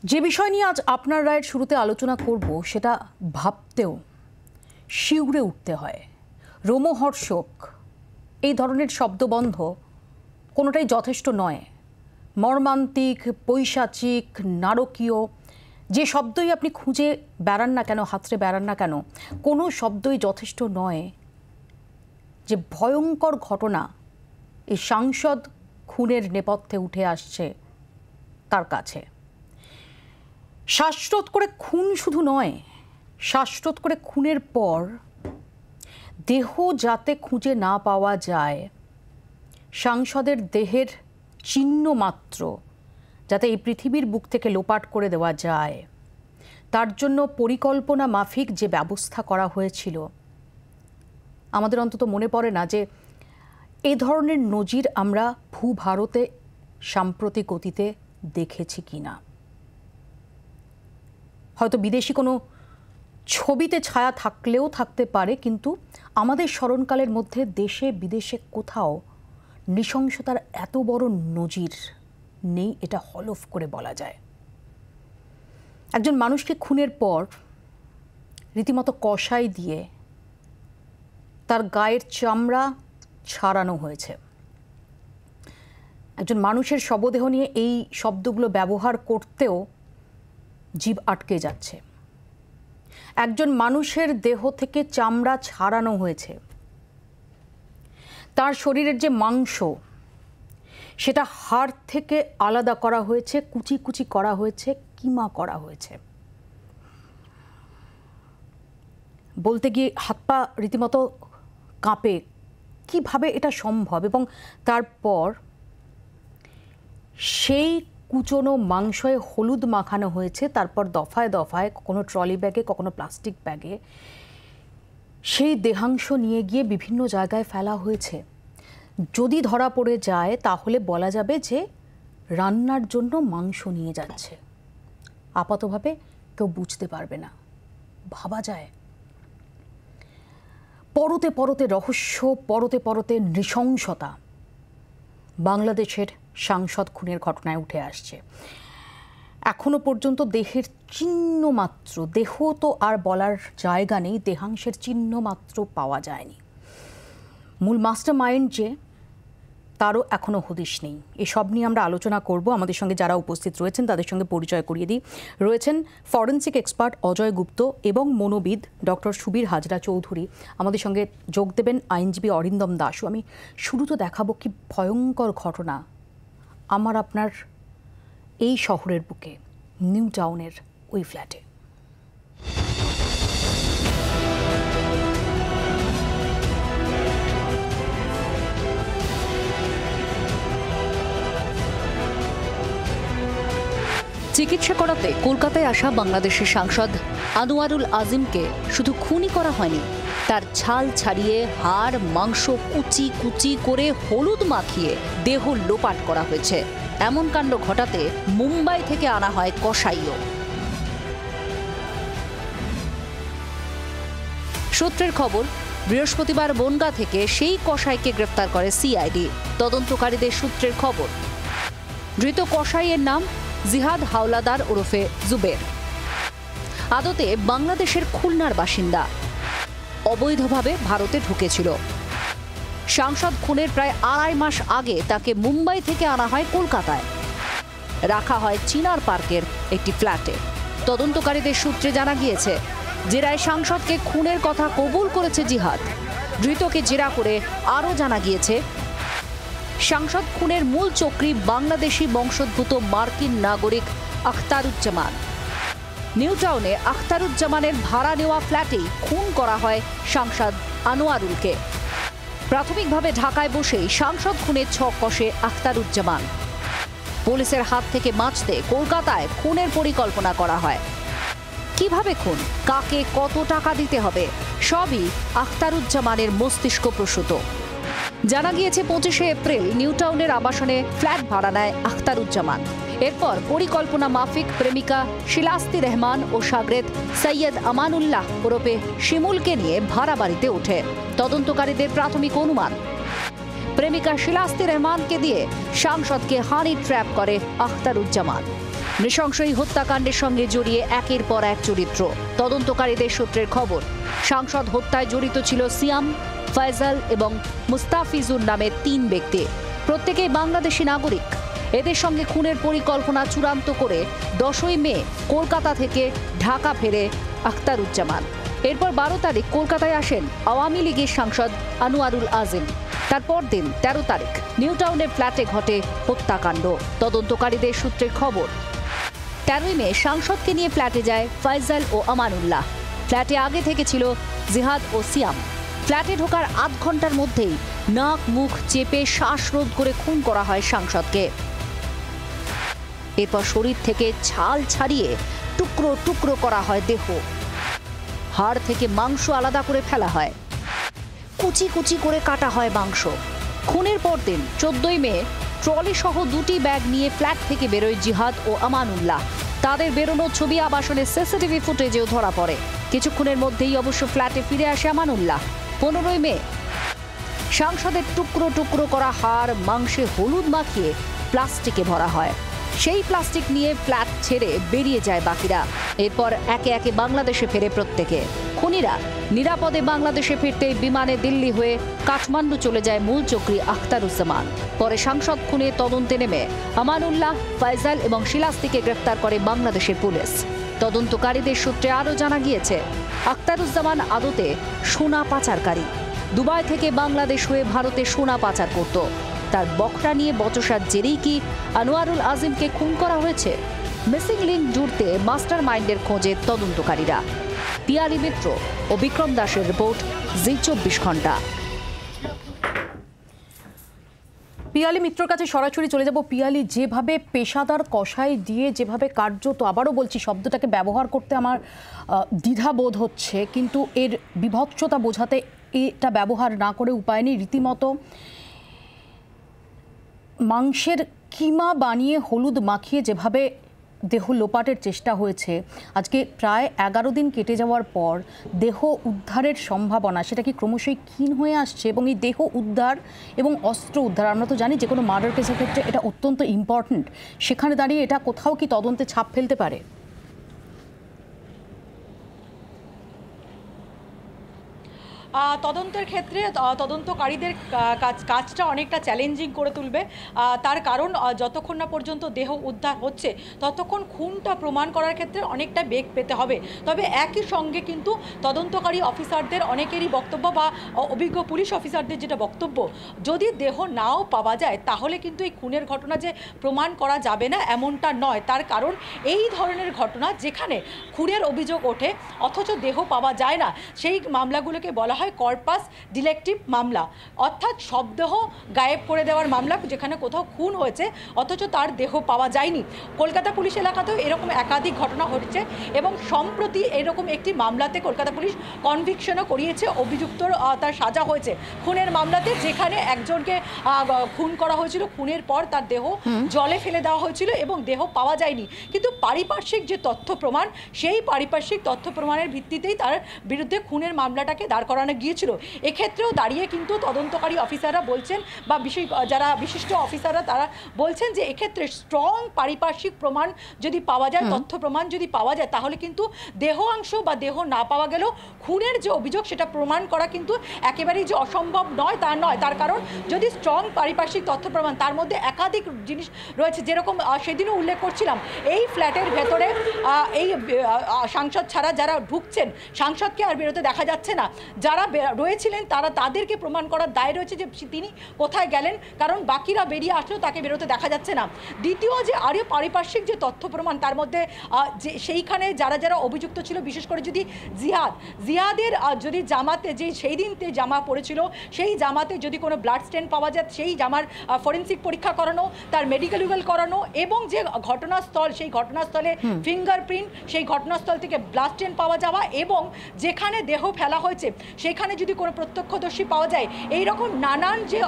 যে বিষয় নিয়ে আজ আপনার রায়ের শুরুতে আলোচনা করব সেটা ভাবতেও শিউরে উঠতে হয়। রোমহর্ষক এই ধরনের শব্দবন্ধ কোনোটাই যথেষ্ট নয়। মর্মান্তিক, পৈশাচিক, নারকীয় যে শব্দই আপনি খুঁজে বেড়ান না কেন, হাতড়ে বেড়ান না কেন, কোনো শব্দই যথেষ্ট নয় যে ভয়ঙ্কর ঘটনা এই সাংসদ খুনের নেপথ্যে উঠে আসছে তার কাছে। শ্বাসরোধ করে খুন শুধু নয়, শ্বাসরোধ করে খুনের পর দেহ যাতে খুঁজে না পাওয়া যায়, সাংসদের দেহের চিহ্ন মাত্র যাতে এই পৃথিবীর বুক থেকে লোপাট করে দেওয়া যায়, তার জন্য পরিকল্পনা মাফিক যে ব্যবস্থা করা হয়েছিল, আমাদের অন্তত মনে পড়ে না যে এ ধরনের নজির আমরা ভূভারতে সাম্প্রতিক অতীতে দেখেছি কিনা। হয়তো বিদেশি কোনো ছবিতে ছায়া থাকলেও থাকতে পারে, কিন্তু আমাদের স্মরণকালের মধ্যে দেশে বিদেশে কোথাও নৃশংসতার এত বড় নজির নেই, এটা হলফ করে বলা যায়। একজন মানুষকে খুনের পর রীতিমতো কষাই দিয়ে তার গায়ের চামড়া ছাড়ানো হয়েছে। একজন মানুষের শবদেহ নিয়ে এই শব্দগুলো ব্যবহার করতেও জিভ আটকে যাচ্ছে। একজন মানুষের দেহ থেকে চামড়া ছাড়ানো হয়েছে, তার শরীরের যে মাংস সেটা হাড় থেকে আলাদা করা হয়েছে, কুচি কুচি করা হয়েছে, কিমা করা হয়েছে। বলতে গিয়ে হাত পা রীতিমতো কাঁপে, কিভাবে এটা সম্ভব। এবং তারপর সেই কুচনো মাংসে হলুদ মাখানো হয়েছে, তারপর দফায় দফায় কখনো ট্রলি ব্যাগে, কখনো প্লাস্টিক ব্যাগে সেই দেহাংশ নিয়ে গিয়ে বিভিন্ন জায়গায় ফেলা হয়েছে। যদি ধরা পড়ে যায় তাহলে বলা যাবে যে রান্নার জন্য মাংস নিয়ে যাচ্ছে। আপাতভাবে কেউ বুঝতে পারবে না। ভাবা যায় পরতে পরতে রহস্য, পরতে পরতে নৃশংসতা বাংলাদেশের সাংসদ খুনের ঘটনায় উঠে আসছে। এখনো পর্যন্ত দেহের চিহ্ন মাত্র, দেহ তো আর বলার জায়গা নেই, দেহাংশের চিহ্ন মাত্র পাওয়া যায়নি। মূল মাস্টার মাইন্ড যে, তারও এখনো হদিশ নেই। এসব নিয়ে আমরা আলোচনা করব। আমাদের সঙ্গে যারা উপস্থিত রয়েছেন তাদের সঙ্গে পরিচয় করিয়ে দিই। রয়েছেন ফরেন্সিক এক্সপার্ট অজয় গুপ্ত এবং মনোবিদ ডক্টর সুবীর হাজরা চৌধুরী। আমাদের সঙ্গে যোগ দেবেন আইনজীবী অরিন্দম দাসও। আমি শুরু তো দেখাবো কি ভয়ঙ্কর ঘটনা আমার আপনার এই শহরের বুকে, নিউ টাউনের ওই ফ্ল্যাটে। চিকিৎসা করাতে কলকাতায় আসা বাংলাদেশের সাংসদ আনোয়ারুল আজিমকে শুধু খুনই করা হয়নি, তার ছাল ছাড়িয়ে হাড় মাংস কুচি কুচি করে হলুদ মাখিয়ে দেহ লোপাট করা হয়েছে। এমন কাণ্ড ঘটাতে মুম্বাই থেকে আনা হয় কসাইও। সূত্রের খবর, বৃহস্পতিবার বনগাঁ থেকে সেই কসাইকে গ্রেফতার করে সিআইডি। তদন্তকারীদের সূত্রের খবর, ধৃত কসাইয়ের নাম জিহাদ হাওলাদার ওরফে জুবের। আদতে বাংলাদেশের খুলনার বাসিন্দা, অবৈধভাবে ভারতে ঢুকেছিল। সাংসদ খুনের প্রায় 2.5 মাস আগে তাকে মুম্বাই থেকে আনা হয় কলকাতায়, রাখা হয় চিনার পার্কের একটি ফ্ল্যাটে। তদন্তকারীদের সূত্রে জানা গিয়েছে, জেরায় সাংসদকে খুনের কথা কবুল করেছে জিহাদ। ধৃতকে জেরা করে আরও জানা গিয়েছে, সাংসদ খুনের মূল চক্রী বাংলাদেশি বংশোদ্ভূত মার্কিন নাগরিক আখতারুজ্জামান। নিউ টাউনে আখতারুজ্জামানের ভাড়া নেওয়া ফ্ল্যাটেই খুন করা হয় সাংসদ আনোয়ারুলকে। প্রাথমিকভাবে ঢাকায় বসেই সাংসদ খুনের ছক কষে আখতারুজ্জামান। পুলিশের হাত থেকে বাঁচতে কলকাতায় খুনের পরিকল্পনা করা হয়। কিভাবে খুন, কাকে কত টাকা দিতে হবে, সবই আখতারুজ্জামানের মস্তিষ্ক প্রসূত। জানা গিয়েছে 25শে এপ্রিল নিউ টাউনের আবাসনে ফ্ল্যাট ভাড়া নেয় আখতারুজ্জামান। এরপর পরিকল্পনা মাফিক প্রেমিকা শিলাস্তি রহমান ও সাগরেদ সৈয়দ আমানুল্লাহ ওরফে শিমুলকে নিয়ে ভাড়া বাড়িতে ওঠে। তদন্তকারীদের প্রাথমিক অনুমান, প্রেমিকা শিলাস্তি রহমানকে দিয়ে সাংসদকে হানি ট্র্যাপ করে আখতারুজ্জামান। নৃশংস এই হত্যাকাণ্ডের সঙ্গে জড়িয়ে একের পর এক চরিত্র। তদন্তকারীদের সূত্রের খবর, সাংসদ হত্যায় জড়িত ছিল সিয়াম, ফয়সাল এবং মুস্তাফিজুর নামের 3 ব্যক্তি। প্রত্যেকেই বাংলাদেশি নাগরিক। এদের সঙ্গে খুনের পরিকল্পনা চূড়ান্ত করে 10ই মে কলকাতা থেকে ঢাকা ফেরে আখতারুজ্জামান। এরপর 12 তারিখ কলকাতায় আসেন আওয়ামী লীগের সাংসদ আনোয়ারুল আজিম। তারপর দিন 13 তারিখ নিউ টাউনের ফ্ল্যাটে ঘটে হত্যাকাণ্ড। তদন্তকারীদের সূত্রের খবর, 13ই মে সাংসদকে নিয়ে ফ্ল্যাটে যায় ফয়সাল ও আমানুল্লাহ। ফ্ল্যাটে আগে থেকে ছিল জিহাদ ও সিয়াম। ফ্ল্যাটে ঢোকার আধ ঘন্টার মধ্যেই নাক মুখ চেপে শ্বাসরোধ করে খুন করা হয় সাংসদকে। এরপর শরীর থেকে ছাল ছাড়িয়ে টুকরো টুকরো করা হয় দেহ। হাড় থেকে মাংস আলাদা করে ফেলা হয়, কুচি কুচি করে কাটা হয় মাংস। খুনের পরদিন 14ই মে ট্রলি সহ 2টি ব্যাগ নিয়ে ফ্ল্যাট থেকে বেরোয় জিহাদ ও আমানুল্লাহ। তাদের বেরোনোর ছবি আবাসনের সিসিটিভি ফুটেজেও ধরা পড়ে। কিছুক্ষণের মধ্যেই অবশ্য ফ্ল্যাটে ফিরে আসে আমানুল্লাহ। 15ই মে সাংসদের টুকরো টুকরো করা হাড় মাংসে হলুদ মাখিয়ে প্লাস্টিকে ভরা হয়। সেই প্লাস্টিক নিয়ে ফ্ল্যাট ছেড়ে বেরিয়ে যায় বাকিরা। এরপর একে একে বাংলাদেশে ফেরে প্রত্যেকে। খুনিরা নিরাপদে বাংলাদেশে ফিরতে বিমানে দিল্লি হয়ে কাঠমান্ডু চলে যায় মূল চক্রী আখতারুজ্জামান। পরে সাংসদ খুনের তদন্তে নেমে আমানুল্লাহ, ফয়সাল এবং শিলাস্তিকে গ্রেফতার করে বাংলাদেশের পুলিশ। তদন্তকারীদের সূত্রে আরও জানা গিয়েছে, আখতারুজ্জামান আদতে সোনা পাচারকারী। দুবাই থেকে বাংলাদেশ হয়ে ভারতে সোনা পাচার করত। তার বকরা নিয়ে বচসার জেরেই কি আনোয়ারুল আজিমকে খুন করা হয়েছে? মিসিং লিঙ্ক জুড়তে মাস্টার মাইন্ডের খোঁজে তদন্তকারীরা। পিয়ালি মিত্র ও বিক্রম দাসের রিপোর্ট, জি 24 ঘন্টা। পিয়ালি মিত্রর কাছে সরাসরি চলে যাব। পিয়ালি, যেভাবে পেশাদার কষাই দিয়ে যেভাবে কার্যত, আবারও বলছি শব্দটাকে ব্যবহার করতে আমার দ্বিধাবোধ হচ্ছে, কিন্তু এর বিভৎসতা বোঝাতে এটা ব্যবহার না করে উপায় নেই। রীতিমতো মাংসের কিমা বানিয়ে হলুদ মাখিয়ে যেভাবে দেহ লোপাটের চেষ্টা হয়েছে, আজকে প্রায় 11 দিন কেটে যাওয়ার পর দেহ উদ্ধারের সম্ভাবনা সেটা কি ক্রমশই ক্ষীণ হয়ে আসছে? এবং এই দেহ উদ্ধার এবং অস্ত্র উদ্ধার, আমরা তো জানি যে কোনো মার্ডার কেসের ক্ষেত্রে এটা অত্যন্ত ইম্পর্ট্যান্ট। সেখানে দাঁড়িয়ে এটা কোথাও কি তদন্তে ছাপ ফেলতে পারে? তদন্তের ক্ষেত্রে তদন্তকারীদের কাজটা অনেকটা চ্যালেঞ্জিং করে তুলবে। তার কারণ যতক্ষণ না পর্যন্ত দেহ উদ্ধার হচ্ছে ততক্ষণ খুনটা প্রমাণ করার ক্ষেত্রে অনেকটা বেগ পেতে হবে। তবে একই সঙ্গে কিন্তু তদন্তকারী অফিসারদের অনেকেরই বক্তব্য বা অভিজ্ঞ পুলিশ অফিসারদের যেটা বক্তব্য, যদি দেহ নাও পাওয়া যায় তাহলে কিন্তু এই খুনের ঘটনা যে প্রমাণ করা যাবে না এমনটা নয়। তার কারণ এই ধরনের ঘটনা যেখানে খুনের অভিযোগ ওঠে অথচ দেহ পাওয়া যায় না, সেই মামলাগুলোকে বলা হয় কর্পাস ডিলেক্টিভ মামলা, অর্থাৎ শবদেহ গায়েব করে দেওয়ার মামলা, যেখানে কোথাও খুন হয়েছে অথচ তার দেহ পাওয়া যায়নি। কলকাতা পুলিশ এলাকাতেও এরকম একাধিক ঘটনা ঘটেছে এবং সম্প্রতি এরকম একটি মামলাতে কলকাতা পুলিশ কনভিকশনও করিয়েছে। অভিযুক্তর তার সাজা হয়েছে খুনের মামলাতে, যেখানে একজনকে খুন করা হয়েছিল, খুনের পর তার দেহ জলে ফেলে দেওয়া হয়েছিল এবং দেহ পাওয়া যায়নি। কিন্তু পারিপার্শ্বিক যে তথ্য প্রমাণ, সেই পারিপার্শ্বিক তথ্য প্রমাণের ভিত্তিতেই তার বিরুদ্ধে খুনের মামলাটাকে দাঁড় করানো গিয়েছিল। এক্ষেত্রেও দাঁড়িয়ে কিন্তু তদন্তকারী অফিসাররা বলছেন বা যারা বিশিষ্ট অফিসাররা তারা বলছেন যে এক্ষেত্রে স্ট্রং পারিপার্শ্বিক প্রমাণ যদি পাওয়া যায়, তথ্য প্রমাণ যদি পাওয়া যায়, তাহলে কিন্তু দেহাংশ বা দেহ না পাওয়া গেলেও খুনের যে অভিযোগ সেটা প্রমাণ করা কিন্তু একেবারেই যে অসম্ভব নয় তা নয়। তার কারণ যদি স্ট্রং পারিপার্শ্বিক তথ্য প্রমাণ, তার মধ্যে একাধিক জিনিস রয়েছে, যেরকম সেদিনও উল্লেখ করছিলাম, এই ফ্ল্যাটের ভেতরে এই সাংসদ ছাড়া যারা ঢুকছেন, সাংসদকে আর বেরোতে দেখা যাচ্ছে না, যারা রয়েছিলেন তাদেরকে প্রমাণ করার দায় রয়েছে যে তিনি কোথায় গেলেন, কারণ বাকিরা বেরিয়ে আসলেও তাকে বেরোতে দেখা যাচ্ছে না। দ্বিতীয় যে আরও পারিপার্শ্বিক যে তথ্য প্রমাণ, তার মধ্যে যে সেইখানে যারা যারা অভিযুক্ত ছিল, বিশেষ করে যদি জিহাদের যদি জামাতে যে সেই দিন জামা পড়েছিল, সেই জামাতে যদি কোনো ব্লাড স্টেন পাওয়া যায়, সেই জামার ফরেন্সিক পরীক্ষা করানো, তার মেডিকেল করানো, এবং যে ঘটনাস্থল সেই ঘটনাস্থলে ফিঙ্গারপ্রিন্ট, সেই ঘটনাস্থল থেকে ব্লাড স্টেন পাওয়া যাওয়া, এবং যেখানে দেহ ফেলা হয়েছে সেখানে যদি কোনো প্রত্যক্ষদর্শী পাওয়া যায়, এই রকম নানান যে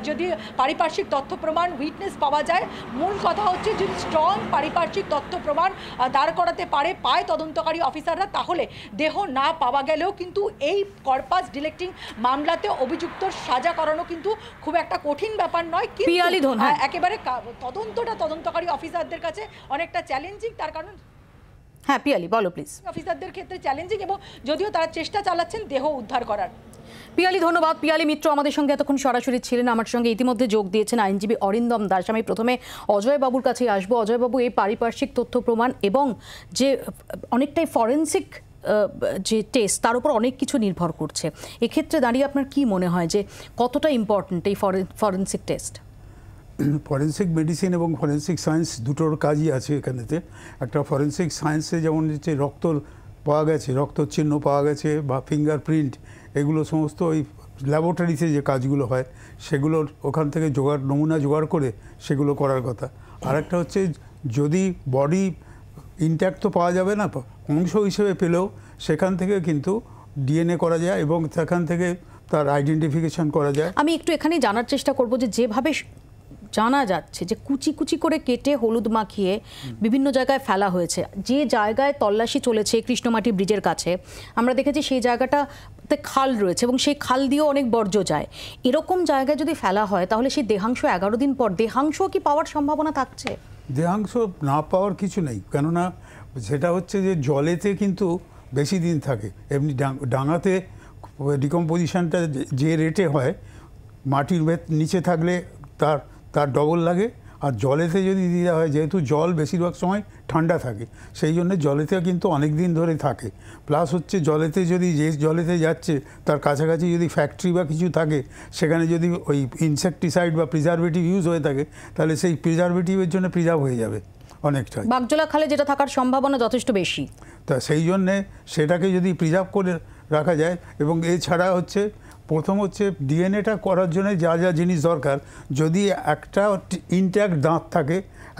যদি পারিপার্শ্বিক তথ্য প্রমাণ উইটনেস পাওয়া যায়, মূল কথা হচ্ছে যদি স্ট্রং পারিপার্শ্বিক তথ্য প্রমাণ দাঁড় করাতে পায় তদন্তকারী অফিসাররা, তাহলে দেহ না পাওয়া গেলেও কিন্তু এই কর্পাস ডিলেক্টিং মামলাতে অভিযুক্তর সাজা করানো কিন্তু খুব একটা কঠিন ব্যাপার নয়। কিন্তু একেবারে তদন্তকারী অফিসারদের কাছে অনেকটা চ্যালেঞ্জিং, তার কারণ হ্যাঁ পিয়ালি বলো প্লিজ। অফিসারদের ক্ষেত্রে চ্যালেঞ্জিং, এবং যদিও তারা চেষ্টা চালাচ্ছেন দেহ উদ্ধার করার। পিয়ালি ধন্যবাদ। পিয়ালি মিত্র আমাদের সঙ্গে এতক্ষণ সরাসরি ছিলেন। আমার সঙ্গে ইতিমধ্যে যোগ দিয়েছেন আইনজীবী অরিন্দম দাস। আমি প্রথমে অজয়বাবুর কাছে আসবো। অজয়বাবু, এই পারিপার্শ্বিক তথ্য প্রমাণ এবং যে অনেকটাই ফরেন্সিক যে টেস্ট, তার উপর অনেক কিছু নির্ভর করছে, এক্ষেত্রে দাঁড়িয়ে আপনার কি মনে হয় যে কতটা ইম্পর্টেন্ট এই ফরেন্সিক টেস্ট? ফরেন্সিক মেডিসিন এবং ফরেন্সিক সায়েন্স দুটোর কাজই আছে এখানেতে। একটা ফরেন্সিক সায়েন্সে যেমন হচ্ছে রক্ত পাওয়া গেছে, রক্তর চিহ্ন পাওয়া গেছে বা ফিঙ্গারপ্রিন্ট, এগুলো সমস্ত ওই ল্যাবরেটরিতে যে কাজগুলো হয় সেগুলোর ওখান থেকে নমুনা জোগাড় করে সেগুলো করার কথা। আর একটা হচ্ছে যদি বডি ইনট্যাক্ট তো পাওয়া যাবে না, অংশ হিসেবে পেলেও সেখান থেকে কিন্তু ডিএনএ করা যায় এবং সেখান থেকে তার আইডেন্টিফিকেশন করা যায়। আমি একটু এখানে জানার চেষ্টা করব যে যেভাবে জানা যাচ্ছে যে কুচি কুচি করে কেটে হলুদ মাখিয়ে বিভিন্ন জায়গায় ফেলা হয়েছে, যে জায়গায় তল্লাশি চলেছে কৃষ্ণমাটি ব্রিজের কাছে, আমরা দেখেছি সেই জায়গাটাতে খাল রয়েছে এবং সেই খাল দিয়েও অনেক বর্জ্য যায়। এরকম জায়গায় যদি ফেলা হয় তাহলে সেই দেহাংশ 11 দিন পর দেহাংশ কি পাওয়ার সম্ভাবনা থাকছে? দেহাংশ না পাওয়ার কিছু নেই, কেননা সেটা হচ্ছে যে জলেতে কিন্তু বেশি দিন থাকে। এমনি ডাঙাতে ডিকম্পোজিশনটা যে রেটে হয়, মাটির নিচে থাকলে তার ডবল লাগে, আর জলেতে যদি দেওয়া হয়, যেহেতু জল বেশিরভাগ সময় ঠান্ডা থাকে, সেই জন্য জলেতে কিন্তু অনেক দিন ধরে থাকে। প্লাস হচ্ছে জলেতে যদি যে জলেতে যাচ্ছে তার কাছাকাছি যদি ফ্যাক্টরি বা কিছু থাকে, সেখানে যদি ওই ইনসেকটিসাইড বা প্রিজারভেটিভ ইউজ হয়ে থাকে, তাহলে সেই প্রিজারভেটিভের জন্য প্রিজার্ভ হয়ে যাবে অনেকটাই। বাগজোলা খালে যেটা থাকার সম্ভাবনা যথেষ্ট বেশি, তা সেই জন্যে সেটাকে যদি প্রিজার্ভ করে রাখা যায়। এবং এছাড়া হচ্ছে প্রথম হচ্ছে ডিএনএটা করার জন্য যা যা জিনিস দরকার, যদি একটা ইনট্যাক্ট দাঁত থাকে,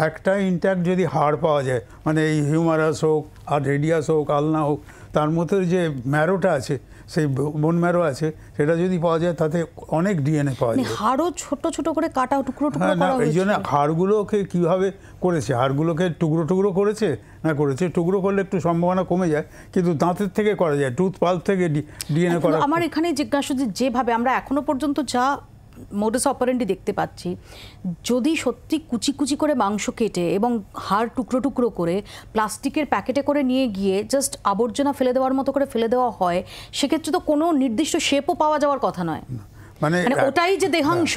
একটা ইনট্যাক্ট যদি হাড় পাওয়া যায়, মানে এই হিউমারাস হোক আর রেডিয়াস হোক আলনা হোক, তার মধ্যে যে ম্যারোটা আছে, সেই বোন ম্যারো আছে, সেটা যদি পাওয়া যায় তাতে অনেক ডিএনএ পাওয়া যায়। হাড়ও ছোট ছোট করে কাটা টুকরো টুকরো করা হয়েছে। এই জন্য হাড়গুলোকে কীভাবে করেছে, হাড়গুলোকে টুকরো টুকরো করেছে না করেছে, টুকরো করলে একটু সম্ভাবনা কমে যায়, কিন্তু দাঁতের থেকে করা যায়, টুথ পাল্প থেকে ডিএনএ করা। আমার এখানে জিজ্ঞাসা, যেভাবে আমরা এখনো পর্যন্ত যা মোডাস অপারেন্ডি দেখতে পাচ্ছি, যদি সত্যি কুচি কুচি করে মাংস কেটে এবং হাড় টুকরো টুকরো করে প্লাস্টিকের প্যাকেটে করে নিয়ে গিয়ে জাস্ট আবর্জনা ফেলে দেওয়ার মতো করে ফেলে দেওয়া হয়, সেক্ষেত্রে তো কোনো নির্দিষ্ট শেপও পাওয়া যাওয়ার কথা নয়। মানে ওটাই যে দেহাংশ,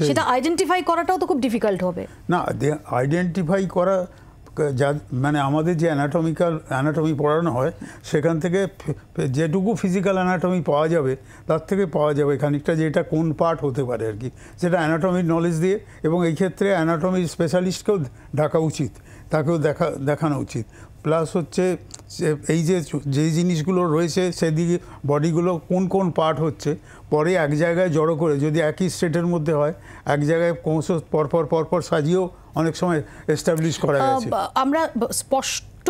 সেটা আইডেন্টিফাই করাটাও তো খুব ডিফিকাল্ট হবে না। আইডেন্টিফাই করা যা মানে আমাদের যে অ্যানাটমি পড়ানো হয়, সেখান থেকে যেটুকু ফিজিক্যাল অ্যানাটমি পাওয়া যাবে তার থেকে পাওয়া যাবে খানিকটা যে এটা কোন পার্ট হতে পারে আর কি, সেটা অ্যানাটমির নলেজ দিয়ে। এবং এই ক্ষেত্রে অ্যানাটমির স্পেশালিস্টকেও ডাকা উচিত, তাকেও দেখানো উচিত। প্লাস হচ্ছে এই যে জিনিসগুলো রয়েছে সেদিকে বডিগুলো কোন কোন পার্ট হচ্ছে, পরে এক জায়গায় জড়ো করে, যদি একই স্টেটের মধ্যে হয়, এক জায়গায় ক্রমশ পরপর সাজিয়েও অনেক সময় এস্টাবলিশ করা গেছে। আমরা স্পষ্ট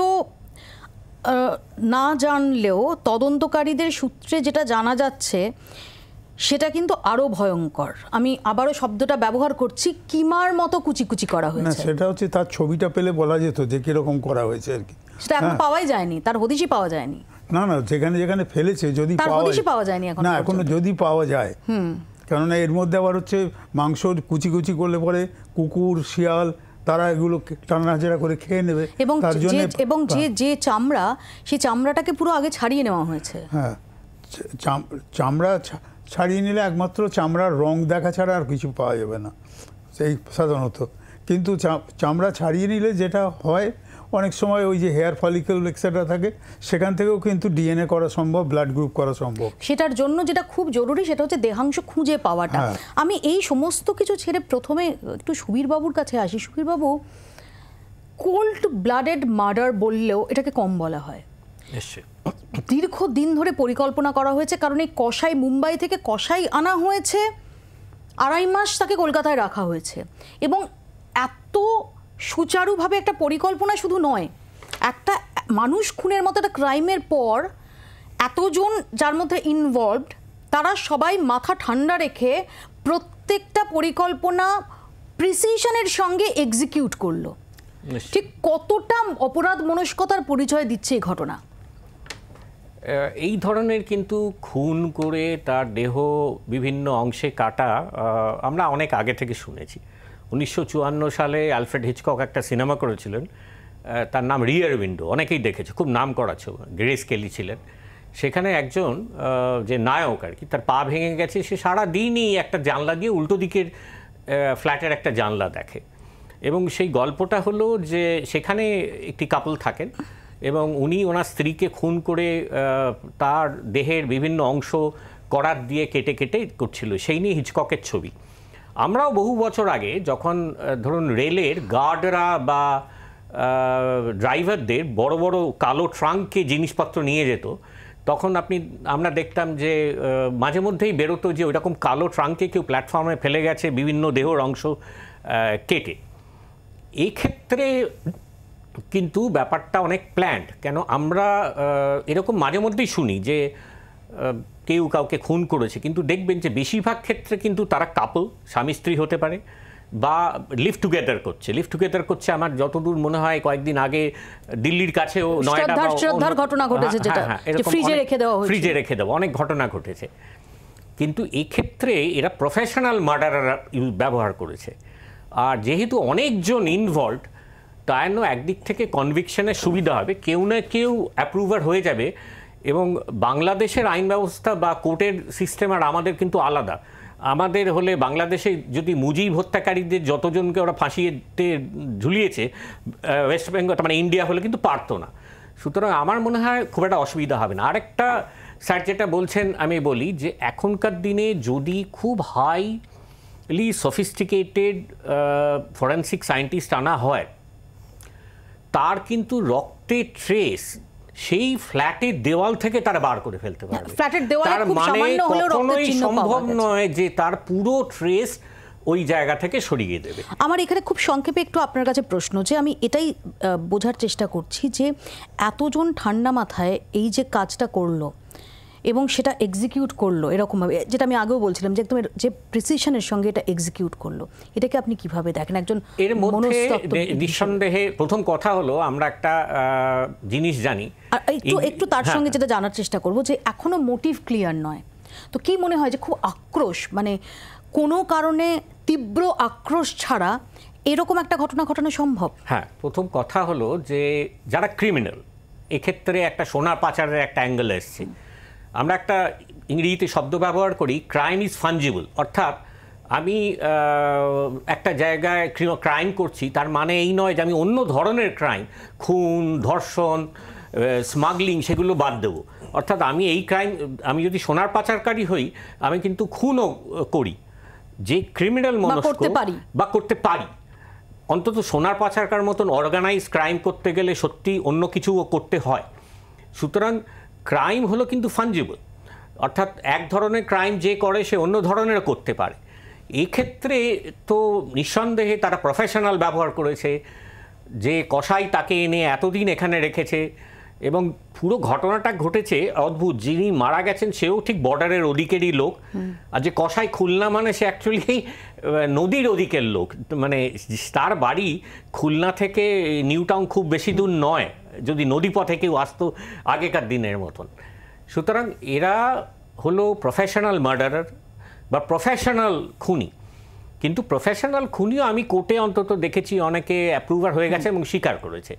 না জানলেও তদন্তকারীদের সূত্রে যেটা জানা যাচ্ছে সেটা কিন্তু আরো ভয়ঙ্কর। আমি আবারও শব্দটা ব্যবহার করছি, কিমার মতো কুচি কুচি করা হয়েছে। না, সেটা হচ্ছে তার ছবিটা পেলে বলা যেত যে কিরকম করা হয়েছে আর কি। সেটা এখন পাওয়াই যায়নি, তার হদিশই পাওয়া যায়নি। না, যেখানে যেখানে ফেলেছে যদি পাওয়া যায়নি না, এখনো যদি পাওয়া যায়, কেননা এর মধ্যে আবার হচ্ছে মাংস কুচি কুচি করলে পরে কুকুর শিয়াল তারা এগুলো টানাচেরা করে খেয়ে নেবে, এবং যে চামড়া, সেই চামড়াটাকে পুরো আগে ছাড়িয়ে নেওয়া হয়েছে। হ্যাঁ, চামড়া ছাড়িয়ে নিলে একমাত্র চামড়ার রং দেখা ছাড়া আর কিছু পাওয়া যাবে না সেই সাধারণত। কিন্তু চামড়া ছাড়িয়ে নিলে যেটা হয়, অনেক সময় ওই যে হেয়ার ফলিকল এক্সেট্রা থাকে, সেখান থেকেও কিন্তু ডিএনএ করা সম্ভব, ব্লাড গ্রুপ করা সম্ভব। সেটার জন্য যেটা খুব জরুরি সেটা হচ্ছে দেহাংশ খুঁজে পাওয়াটা। আমি এই সমস্ত কিছু ছেড়ে প্রথমে একটু সুবীরবাবুর কাছে আসি। সুবীরবাবু, কোল্ড ব্লাডেড মার্ডার বললেও এটাকে কম বলা হয়। দীর্ঘদিন ধরে পরিকল্পনা করা হয়েছে, কারণ এই কসাই, মুম্বাই থেকে কসাই আনা হয়েছে, 2.5 মাস তাকে কলকাতায় রাখা হয়েছে, এবং এত সুচারুভাবে একটা পরিকল্পনা শুধু নয়, একটা মানুষ খুনের মতো একটা ক্রাইমের পর এতজন যার মধ্যে ইনভলভড, তারা সবাই মাথা ঠান্ডা রেখে প্রত্যেকটা পরিকল্পনা প্রিসিশনের সঙ্গে এক্সিকিউট করলো। ঠিক কতটা অপরাধ মনস্কতার পরিচয় দিচ্ছে এই ঘটনা? এই ধরনের কিন্তু খুন করে তার দেহ বিভিন্ন অংশে কাটা আমরা অনেক আগে থেকে শুনেছি। 1954 সালে অ্যালফ্রেড হিচকক একটা সিনেমা করেছিলেন, তার নাম রিয়ার উইন্ডো, অনেকেই দেখেছে, খুব নাম করা ছবি, গ্রেস কেলি ছিলেন সেখানে। একজন যে নায়ক আর কি, তার পা ভেঙে গেছে, সে সারা দিনই একটা জানলা দিয়ে উল্টো দিকের ফ্ল্যাটের একটা জানলা দেখে। এবং সেই গল্পটা হলো যে সেখানে একটি কাপল থাকেন এবং উনি ওনার স্ত্রীকে খুন করে তার দেহের বিভিন্ন অংশ করাত দিয়ে কেটে কেটে করছিল, সেই নিয়ে হিচককের ছবি। আমরাও বহু বছর আগে যখন ধরুন রেলের গার্ডরা বা ড্রাইভারদের বড় বড় কালো ট্রাঙ্কে জিনিসপত্র নিয়ে যেত, তখন আমরা দেখতাম যে মাঝে মধ্যেই বেরোতো যে ওইরকম কালো ট্রাঙ্কে কেউ প্ল্যাটফর্মে ফেলে গেছে বিভিন্ন দেহর অংশ কেটে। এই ক্ষেত্রে কিন্তু ব্যাপারটা অনেক প্ল্যান্ড। কেন আমরা এরকম মাঝে মধ্যেই শুনি যে কেউ কাউকে খুন করেছে, কিন্তু দেখবেন যে বেশিরভাগ ক্ষেত্রে কিন্তু তারা কাপল, স্বামী স্ত্রী হতে পারে, বা লিভ টুগেদার করছে। আমার যতদূর মনে হয় কয়েকদিন আগে দিল্লির কাছেও শ্রদ্ধার ঘটনা ঘটেছে, যেটা ফ্রিজে রেখে দেওয়া, অনেক ঘটনা ঘটেছে। কিন্তু এই ক্ষেত্রে এরা প্রফেশনাল মার্ডারার ব্যবহার করেছে। আর যেহেতু অনেকজন ইনভলভড, তাই জন্য একদিক থেকে কনভিকশনের সুবিধা হবে, কেউ না কেউ অ্যাপ্রুভার হয়ে যাবে। এবং বাংলাদেশের আইন ব্যবস্থা বা কোর্টের সিস্টেম আর আমাদের কিন্তু আলাদা। আমাদের হলে বাংলাদেশে যদি মুজিব হত্যাকারীদের যতজনকে ওরা ফাঁসিতে ঝুলিয়েছে, ওয়েস্ট বেঙ্গল মানে ইন্ডিয়া হলে কিন্তু পারতো না। সুতরাং আমার মনে হয় খুব একটা অসুবিধা হবে না। আরেকটা স্যার যেটা বলছেন আমি বলি যে এখনকার দিনে যদি খুব হাইলি সফিস্টিকেটেড ফরেন্সিক সায়েন্টিস্ট আনা হয়, তার কিন্তু রক্তের ট্রেস সেই ফ্ল্যাটের দেওয়াল থেকে তারা বার করে ফেলতে পারবে। তার মানে কখনোই সম্ভব নয় যে তার পুরো ট্রেস ওই জায়গা থেকে সরিয়ে দেবে। আমার এখানে খুব সংক্ষেপে একটু আপনার কাছে প্রশ্ন, যে আমি এটাই বোঝার চেষ্টা করছি যে এতজন ঠান্ডা মাথায় এই যে কাজটা করলো এবং সেটা এক্সিকিউট করলো এরকমভাবে, যেটা আমি আগেও বলছিলাম যে একদম যে প্রিসিশনের সঙ্গে এটা এক্সিকিউট করলো, এটাকে আপনি কিভাবে দেখেন? একজন এর মধ্যে নিঃসন্দেহে প্রথম কথা হলো আমরা একটা জিনিস জানি, একটু তার সঙ্গে যেটা জানার চেষ্টা করব যে এখনো মোটিভ ক্লিয়ার নয়, তো কি মনে হয় যে খুব আক্রোশ, মানে কোনো কারণে তীব্র আক্রোশ ছাড়া এরকম একটা ঘটনা ঘটানো সম্ভব? হ্যাঁ, প্রথম কথা হলো যে যারা ক্রিমিনাল, এক্ষেত্রে একটা সোনা পাচারের একটা অ্যাঙ্গেল এসছে। আমরা একটা ইংরেজিতে শব্দ ব্যবহার করি, ক্রাইম ইজ ফাঞ্জিবল। অর্থাৎ আমি একটা জায়গায় ক্রাইম করছি, তার মানে এই নয় যে আমি অন্য ধরনের ক্রাইম, খুন, ধর্ষণ, স্মাগলিং, সেগুলো বাদ দেবো। অর্থাৎ আমি এই ক্রাইম, আমি যদি সোনার পাচারকারী হই, আমি কিন্তু খুনও করি, যে ক্রিমিনাল মনস্ক বা করতে পারি। অন্তত সোনার পাচারকার মতন অর্গানাইজ ক্রাইম করতে গেলে সত্যি অন্য কিছুও করতে হয়। সুতরাং ক্রাইম হলো কিন্তু ফাঞ্জিবল, অর্থাৎ এক ধরনের ক্রাইম যে করে সে অন্য ধরনের করতে পারে। এই ক্ষেত্রে তো নিঃসন্দেহে তারা প্রফেশনাল ব্যবহার করেছে, যে কসাই তাকে এনে এতদিন এখানে রেখেছে। এবং পুরো ঘটনাটা ঘটেছে অদ্ভুত, যিনি মারা গেছেন সেও ঠিক বর্ডারের ওদিকেরই লোক, আর যে কসাই খুলনা মানে সে অ্যাকচুয়ালি নদীর ওদিকের লোক, মানে তার বাড়ি খুলনা থেকে নিউ টাউন খুব বেশি দূর নয়, যদি নদীপথে কেউ আসতো আগেকার দিনের মতন। সুতরাং এরা হলো প্রফেশনাল মার্ডারার বা প্রফেশনাল খুনি। কিন্তু প্রফেশনাল খুনিও আমি কোর্টে অন্তত দেখেছি অনেকে অ্যাপ্রুভার হয়ে গেছে এবং স্বীকার করেছে।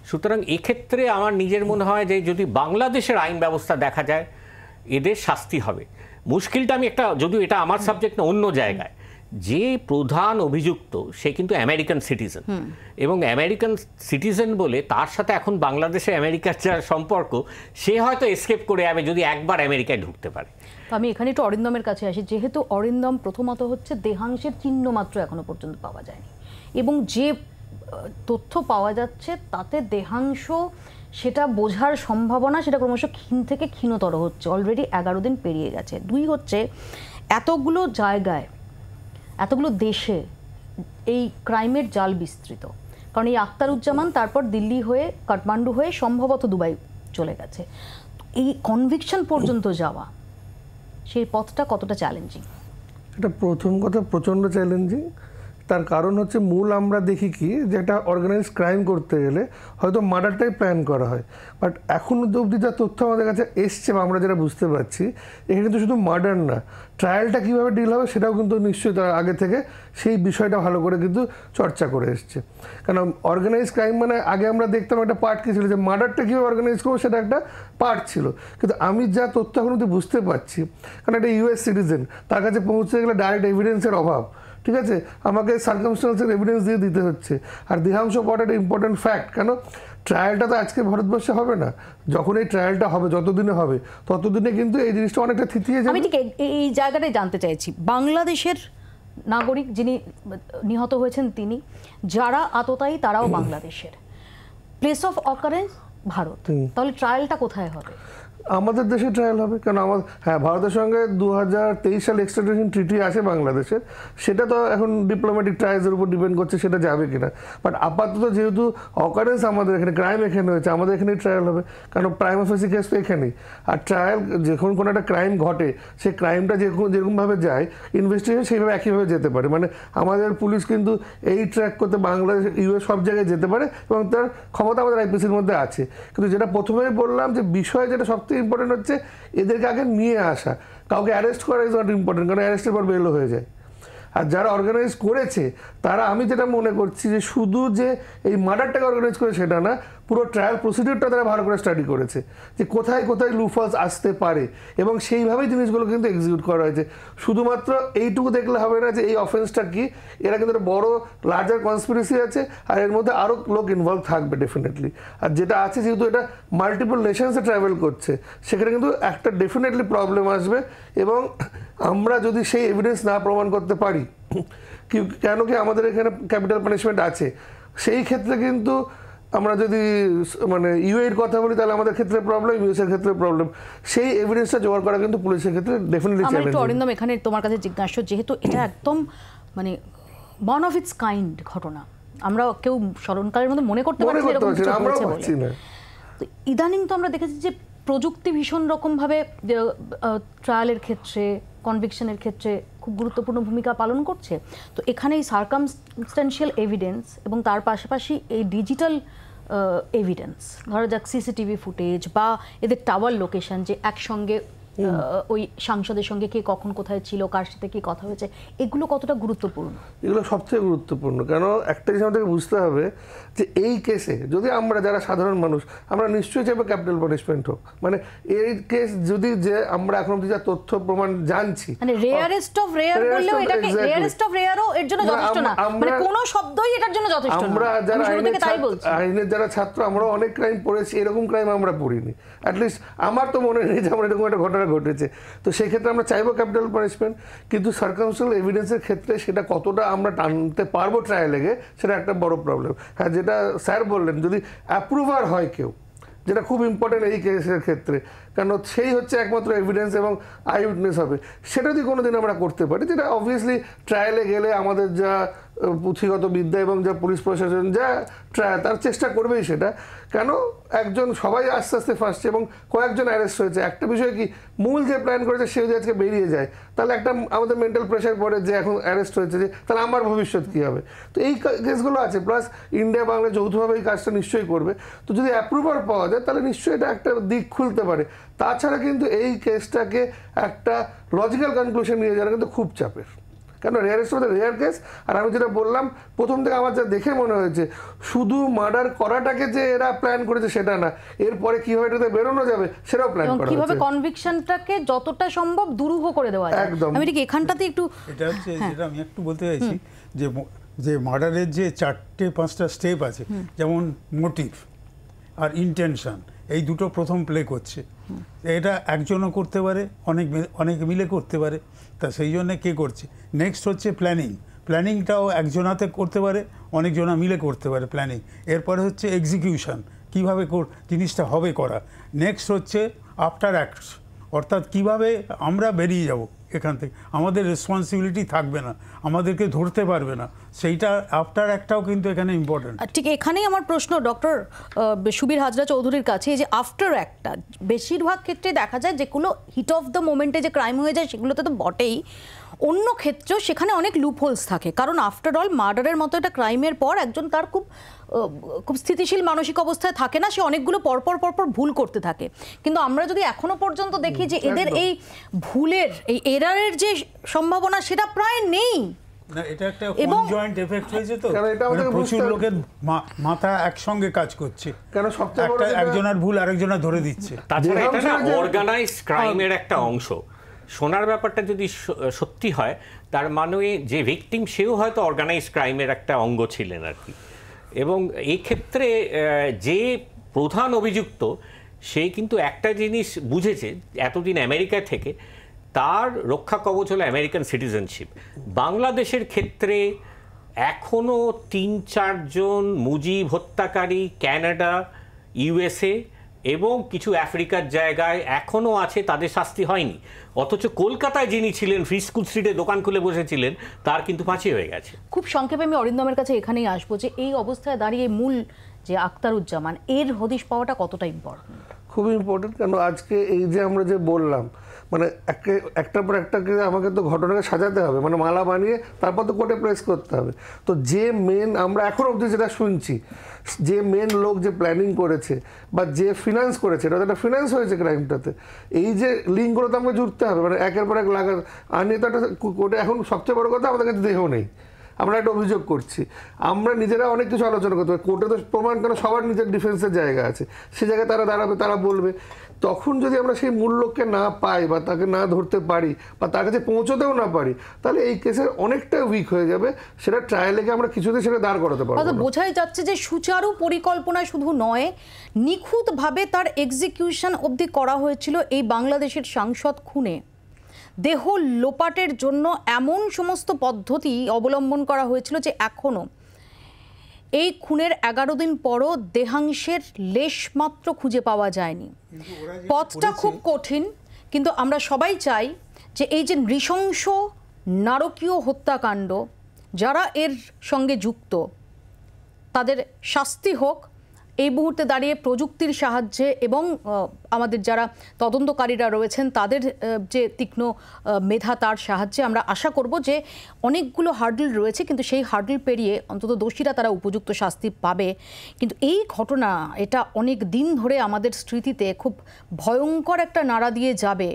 সুতরাং এক্ষেত্রে আমার নিজের মনে হয় যে যদি বাংলাদেশের আইন ব্যবস্থা দেখা যায়, এদের শাস্তি হবে। মুশকিলটা আমি একটা, যদিও এটা আমার সাবজেক্ট না, অন্য জায়গায়, যে প্রধান অভিযুক্ত সে কিন্তু আমেরিকান সিটিজেন, এবং আমেরিকান সিটিজেন বলে তার সাথে এখন বাংলাদেশে আমেরিকার যার সম্পর্ক, সে হয়তো এসকেপ করে যাবে যদি একবার আমেরিকায় ঢুকতে পারে। আমি এখানে একটু অরিন্দমের কাছে আসি, যেহেতু অরিন্দম প্রথমত হচ্ছে দেহাংশের চিহ্ন মাত্র এখনো পর্যন্ত পাওয়া যায়নি, এবং যে তথ্য পাওয়া যাচ্ছে তাতে দেহাংশ, সেটা বোঝার সম্ভাবনা সেটা ক্রমশ ক্ষীণ থেকে ক্ষীণতর হচ্ছে, অলরেডি 11 দিন পেরিয়ে গেছে। দুই হচ্ছে এতগুলো জায়গায়, এতগুলো দেশে এই ক্রাইমের জাল বিস্তৃত, কারণ এই আখতারুজ্জামান তারপর দিল্লি হয়ে, কাঠমান্ডু হয়ে সম্ভবত দুবাই চলে গেছে। এই কনভিকশন পর্যন্ত যাওয়া সেই পথটা কতটা চ্যালেঞ্জিং? এটা প্রথম কথা প্রচণ্ড চ্যালেঞ্জিং। তার কারণ হচ্ছে মূল আমরা দেখি কি যে একটা অর্গানাইজ ক্রাইম করতে গেলে হয়তো মার্ডারটাই প্ল্যান করা হয়, বাট এখন অবধি যা তথ্য আমাদের কাছে এসছে বা আমরা যেটা বুঝতে পারছি, এখানে কিন্তু শুধু মার্ডার না, ট্রায়ালটা কীভাবে ডিল হবে সেটাও কিন্তু নিশ্চয়ই তার আগে থেকে সেই বিষয়টা ভালো করে কিন্তু চর্চা করে এসছে। কারণ অর্গানাইজ ক্রাইম মানে আগে আমরা দেখতাম একটা পার্ট কী ছিল, যে মার্ডারটা কীভাবে অর্গানাইজ করবো সেটা একটা পার্ট ছিল, কিন্তু আমি যা তথ্য এখন অবধি বুঝতে পারছি, কারণ একটা ইউএস সিটিজেন, তার কাছে পৌঁছতে গেলে ডাইরেক্ট এভিডেন্সের অভাব, ঠিক আছে, আমাকে সার্কামস্টান্সের এভিডেন্স দিয়ে দিতে হচ্ছে। আর দেহাংশ পাওয়াটা একটা ইম্পর্টেন্ট ফ্যাক্ট, কেন ট্রায়ালটা তো আজকে ভারতবর্ষে হবে না, যখন এই ট্রায়ালটা হবে যতদিনে হবে ততদিনে কিন্তু এই জিনিসটা অনেকটা থিতিয়ে যাবে। আমি ঠিক এই জায়গাটাই জানতে চাইছি, বাংলাদেশের নাগরিক যিনি নিহত হয়েছেন তিনি, যারা আততায়ী তারাও বাংলাদেশের, প্লেস অফ অকারেন্স ভারত, তাহলে ট্রায়ালটা কোথায় হবে? আমাদের দেশে ট্রায়াল হবে, কারণ হ্যাঁ ভারতের সঙ্গে 2023 সালে এক্সট্রাডিশন ট্রিটি আছে বাংলাদেশের, সেটা তো এখন ডিপ্লোম্যাটিক ট্রায়ালসের উপর ডিপেন্ড করছে সেটা যাবে কিনা, বাট আপাতত যেহেতু অকারেন্স আমাদের এখানে, ক্রাইম এখানে হয়েছে, আমাদের এখানেই ট্রায়াল হবে, কারণ প্রাইম অফেসি কেস তো এখানেই। আর ট্রায়াল যখন কোনো একটা ক্রাইম ঘটে, সেই ক্রাইমটা যেরকমভাবে যায় ইনভেস্টিগেশন সেইভাবে একইভাবে যেতে পারে, মানে আমাদের পুলিশ কিন্তু এই ট্র্যাক করতে বাংলাদেশ ইউএস সব জায়গায় যেতে পারে এবং তার ক্ষমতা আমাদের আইপিসির মধ্যে আছে। কিন্তু যেটা প্রথমেই বললাম যে বিষয় যেটা সবথেকে ইম্পর্টেন্ট হচ্ছে এদেরকে আগে নিয়ে আসা, কাউকে অ্যারেস্ট করা ইজ নট ইম্পর্টেন্ট, কারণ অ্যারেস্টের পর বেলও হয়ে যায়। আর যারা অর্গানাইজ করেছে তারা, আমি যেটা মনে করছি যে শুধু যে এই মার্ডারটাকে অর্গানাইজ করে সেটা না, পুরো ট্রায়াল প্রসিডিউরটা তারা ভালো করে স্টাডি করেছে যে কোথায় কোথায় লুফলস আসতে পারে এবং সেইভাবেই জিনিসগুলো কিন্তু এক্সিকিউট করা হয়েছে। শুধুমাত্র এইটুকু দেখলে হবে না যে এই অফেন্সটা কি, এরা কিন্তু একটা বড় লার্জার কনস্পিরেসি আছে আর এর মধ্যে আরও লোক ইনভলভ থাকবে ডেফিনেটলি। আর যেটা আছে যেহেতু এটা মাল্টিপল নেশনসে ট্রাভেল করছে, সেখানে কিন্তু একটা ডেফিনেটলি প্রবলেম আসবে এবং আমরা যদি সেই এভিডেন্স না প্রমাণ করতে পারি, কেন কি আমাদের এখানে ক্যাপিটাল পানিশমেন্ট আছে, সেই ক্ষেত্রে কিন্তু আমরা যদি মানে ইউএর কথা বলি তাহলে আমাদের ক্ষেত্রে প্রবলেম, ইউএসের ক্ষেত্রে প্রবলেম, সেই এভিডেন্সটা জোগাড় করা কিন্তু পুলিশের ক্ষেত্রে ডেফিনেটলি চ্যালেঞ্জ। একটু অরিন্দম এখানে তোমার কাছে জিজ্ঞাসা, যেহেতু এটা একদম মানে ওয়ান অফ ইটস কাইন্ড ঘটনা, আমরা কেউ স্মরণকালের মধ্যে মনে করতে পারছি না, তো ইদানিং তো আমরা দেখেছি যে প্রযুক্তি ভীষণ রকমভাবে ট্রায়ালের ক্ষেত্রে, কনভিকশনের ক্ষেত্রে খুব গুরুত্বপূর্ণ ভূমিকা পালন করছে। তো এখানে এই সার্কামস্ট্যান্সিয়াল এভিডেন্স এবং তার পাশাপাশি এই ডিজিটাল এভিডেন্স, ধরা যাক সিসিটিভি ফুটেজ বা এদের টাওয়ার লোকেশন, যে একসঙ্গে ওই সাংসদের সঙ্গে কে কখন কোথায় ছিল, কার সাথে কি কথা হয়েছে, এগুলো কতটা গুরুত্বপূর্ণ? এগুলো সবচেয়ে গুরুত্বপূর্ণ, কেন একটা জিনিস আমাদেরকে বুঝতে হবে যে এই কেসে যদি আমরা যারা সাধারণ মানুষ, আমরা নিশ্চয়ই চাইবো ক্যাপিটাল পানিশমেন্ট হোক, মানে এই কেস যদি যে আমরা এখন যা তথ্য প্রমাণ জানছি, মানে রেয়ারেস্ট অফ রেয়ার বললেও এটাকে রেয়ারেস্ট অফ রেয়ারও এর জন্য যথেষ্ট না, মানে কোনো শব্দই এটার জন্য যথেষ্ট না। আমরা যারা আইনের যারা ছাত্র, আমরা অনেক ক্রাইম পড়েছি, এরকম ক্রাইম আমরা পড়িনি, অ্যাটলিস্ট আমার তো মনে নেই যে আমরা এরকম একটা ঘটনা ঘটেছে। তো সেই ক্ষেত্রে আমরা চাইবো ক্যাপিটাল পানিশমেন্ট, কিন্তু সার্কামস্টান্সিয়াল এভিডেন্সের ক্ষেত্রে সেটা কতটা আমরা টানতে পারবো ট্রায়ালে গিয়ে, সেটা একটা বড় প্রবলেম। হ্যাঁ, যেটা স্যার বললেন, যদি অ্যাপ্রুভার হয় কেউ, যেটা খুব ইম্পর্টেন্ট এই কেসের ক্ষেত্রে, কারণ সেই হচ্ছে একমাত্র এভিডেন্স এবং আই উইটনেস হবে, সেটা যদি কোনোদিন আমরা করতে পারি, যেটা অবভিয়াসলি ট্রায়ালে গেলে আমাদের যা পুঁথিগত বিদ্যা এবং যা পুলিশ প্রশাসন যা তার চেষ্টা করবেই সেটা, কেন একজন সবাই আস্তে আস্তে ফাঁসছে এবং কয়েকজন অ্যারেস্ট হয়েছে। একটা বিষয় কি, মূল যে প্ল্যান করেছে সে যদি আজকে বেরিয়ে যায়, তাহলে একটা আমাদের মেন্টাল প্রেশার পড়ে যে এখন অ্যারেস্ট হয়েছে, যে তাহলে আমার ভবিষ্যৎ কী হবে। তো এই কেসগুলো আছে, প্লাস ইন্ডিয়া বাংলা যৌথভাবে এই কাজটা নিশ্চয়ই করবে। তো যদি অ্যাপ্রুভাল পাওয়া যায় তাহলে নিশ্চয়ই এটা একটা দিক খুলতে পারে। তাছাড়া কিন্তু এই কেসটাকে একটা লজিক্যাল কনক্লুশন নিয়ে যাওয়া কিন্তু খুব চাপের, কেন রেয়ারেস্ট মধ্যে রেয়ার কেস। আর আমি যেটা বললাম প্রথম থেকে আমার যা দেখে মনে হয়েছে, শুধু মার্ডার করাটাকে যে এরা প্ল্যান করেছে সেটা না, এরপরে কিভাবে এটাতে বেরোনো যাবে সেটাও প্ল্যান করা হয়েছে, কিভাবে কনভিকশনটাকে যতটা সম্ভব দুরূহ করে দেওয়া যায়। একদম, আমি ঠিক এখানটাতে একটু এটা হচ্ছে যেটা আমি একটু বলতে চাইছি, যে মার্ডারের যে 4-5টা স্টেপ আছে, যেমন মোটিভ আর ইন্টেনশন, এই দুটো প্রথম প্লে করছে। এটা একজনও করতে পারে, অনেক মিলে করতে পারে, তা সেই জন্য কে করছে। নেক্সট হচ্ছে প্ল্যানিংটাও একজনাতে করতে পারে, অনেকজনা মিলে করতে পারে প্ল্যানিং। এরপরে হচ্ছে এক্সিকিউশন, কীভাবে জিনিসটা হবে করা। নেক্সট হচ্ছে আফটার অ্যাক্টস, অর্থাৎ কিভাবে আমরা বেরিয়ে যাব এখান থেকে, আমাদের রেসপন্সিবিলিটি থাকবে না, আমাদেরকে ধরতে পারবে না, সেইটা আফটার একটাও কিন্তু এখানে ইম্পর্টেন্ট। ঠিক এখানেই আমার প্রশ্ন ডক্টর সুবীর হাজরা চৌধুরীর কাছে, এই যে আফটার একটা বেশিরভাগ ক্ষেত্রে দেখা যায় যেগুলো হিট অফ দ্য মোমেন্টে যে ক্রাইম হয়ে যায় সেগুলোতে তো বটেই, অন্য ক্ষেত্রেও সেখানে অনেক লুপহোলস থাকে, কারণ আফটার অল মার্ডারের মতো একটা ক্রাইমের পর একজন তার খুব স্থিতিশীল মানসিক অবস্থায় থাকে না, সে অনেকগুলো পরপর ভুল করতে থাকে। কিন্তু আমরা যদি এখনো পর্যন্ত দেখি যে এদের এই ভুলের, এই এরারের যে সম্ভাবনা সেটা প্রায় নেই। না, এটা একটা কনজয়েন্ট এফেক্ট হয়েছে তো, প্রচুর লোকের মাথা একসঙ্গে কাজ করছে, কেন সবচেয়ে বড় একজনের ভুল আরেকজনের ধরে দিচ্ছে। তাছাড়া এটা না অর্গানাইজড ক্রাইমের একটা অংশ। সোনার ব্যাপারটা যদি সত্যি হয়, তার মানে যে ভিকটিম সেও হয়তো অর্গানাইজড ক্রাইমের একটা অঙ্গ ছিলেন আর কি। এবং এই ক্ষেত্রে যে প্রধান অভিযুক্ত সে কিন্তু একটা জিনিস বুঝেছে এতদিন আমেরিকায় থেকে, তার রক্ষা কবচ হলো আমেরিকান সিটিজেনশিপ। বাংলাদেশের ক্ষেত্রে এখনও ৩-৪ জন মুজিব হত্যাকারী কানাডা, ইউএসএ এবং কিছু আফ্রিকার জায়গায় এখনও আছে, তাদের শাস্তি হয়নি। অথচ কলকাতায় যিনি ছিলেন ফ্রি স্কুল স্ট্রিটে দোকান খুলে বসেছিলেন, তার কিন্তু ফাঁসি হয়ে গেছে। খুব সংক্ষেপে আমি অরিন্দমের কাছে এখানেই আসবো যে এই অবস্থায় দাঁড়িয়ে মূল যে আখতারুজ্জামান, এর হদিশ পাওয়াটা কতটা ইম্পর্টেন্ট? খুবই ইম্পর্টেন্ট। কেন আজকে এই যে আমরা যে বললাম, মানে একটার পর একটাকে আমাকে তো ঘটনাকে সাজাতে হবে, মানে মালা বানিয়ে তারপর তো কোর্টে প্রেস করতে হবে। তো যে মেন আমরা এখন অবধি যেটা শুনছি, যে মেন লোক যে প্ল্যানিং করেছে বা যে ফিনান্স করেছে, এটা একটা ফিনান্স হয়েছে ক্রাইমটাতে, এই যে লিঙ্কগুলো তো আমাকে জুড়তে হবে, মানে একের পর এক লাগা আনিয়ে তো একটা কোর্টে। এখন সবচেয়ে বড় কথা, আমাদের কাছে দেহ নেই, আমরা একটা অভিযোগ করছি, আমরা নিজেরা অনেক কিছু আলোচনা করতে পারি, কোর্টে তো প্রমাণ কেন সবার নিজের ডিফেন্সের জায়গা আছে, সে জায়গায় তারা দাঁড়াবে, তারা বলবে। তখন যদি আমরা সেই মূল লোককে না পাই বা তাকে না ধরতে পারি বা তার কাছে পৌঁছতেও না পারি, তাহলে এই কেসের অনেকটা উইক হয়ে যাবে, সেটা ট্রায়ালে গিয়ে আমরা কিছুতে সেটা দাঁড় করাতে পারবো না। বোঝাই যাচ্ছে যে সুচারু পরিকল্পনা শুধু নয়, নিখুঁতভাবে তার এক্সিকিউশন অবধি করা হয়েছিল এই বাংলাদেশের সাংসদ খুনে। দেহ লোপাটের জন্য এমন সমস্ত পদ্ধতি অবলম্বন করা হয়েছিল যে এখনও এই খুনের 11 দিন পরও দেহাংশের লেশমাত্র খুঁজে পাওয়া যায়নি। পথটা খুব কঠিন, কিন্তু আমরা সবাই চাই যে এই যে নৃশংস নারকীয় হত্যাকাণ্ড, যারা এর সঙ্গে যুক্ত তাদের শাস্তি হোক। এই মুহূর্তে দাঁড়িয়ে প্রযুক্তির সাহায্যে এবং আমাদের যারা তদন্তকারীরা রয়েছেন তাদের যে তীক্ষ্ণ মেধা, তার সাহায্যে আমরা আশা করব যে অনেকগুলো হার্ডল রয়েছে, কিন্তু সেই হার্ডল পেরিয়ে অন্তত দোষীরা তারা উপযুক্ত শাস্তি পাবে। কিন্তু এই ঘটনা, এটা অনেক দিন ধরে আমাদের স্মৃতিতে খুব ভয়ঙ্কর একটা নাড়া দিয়ে যাবে।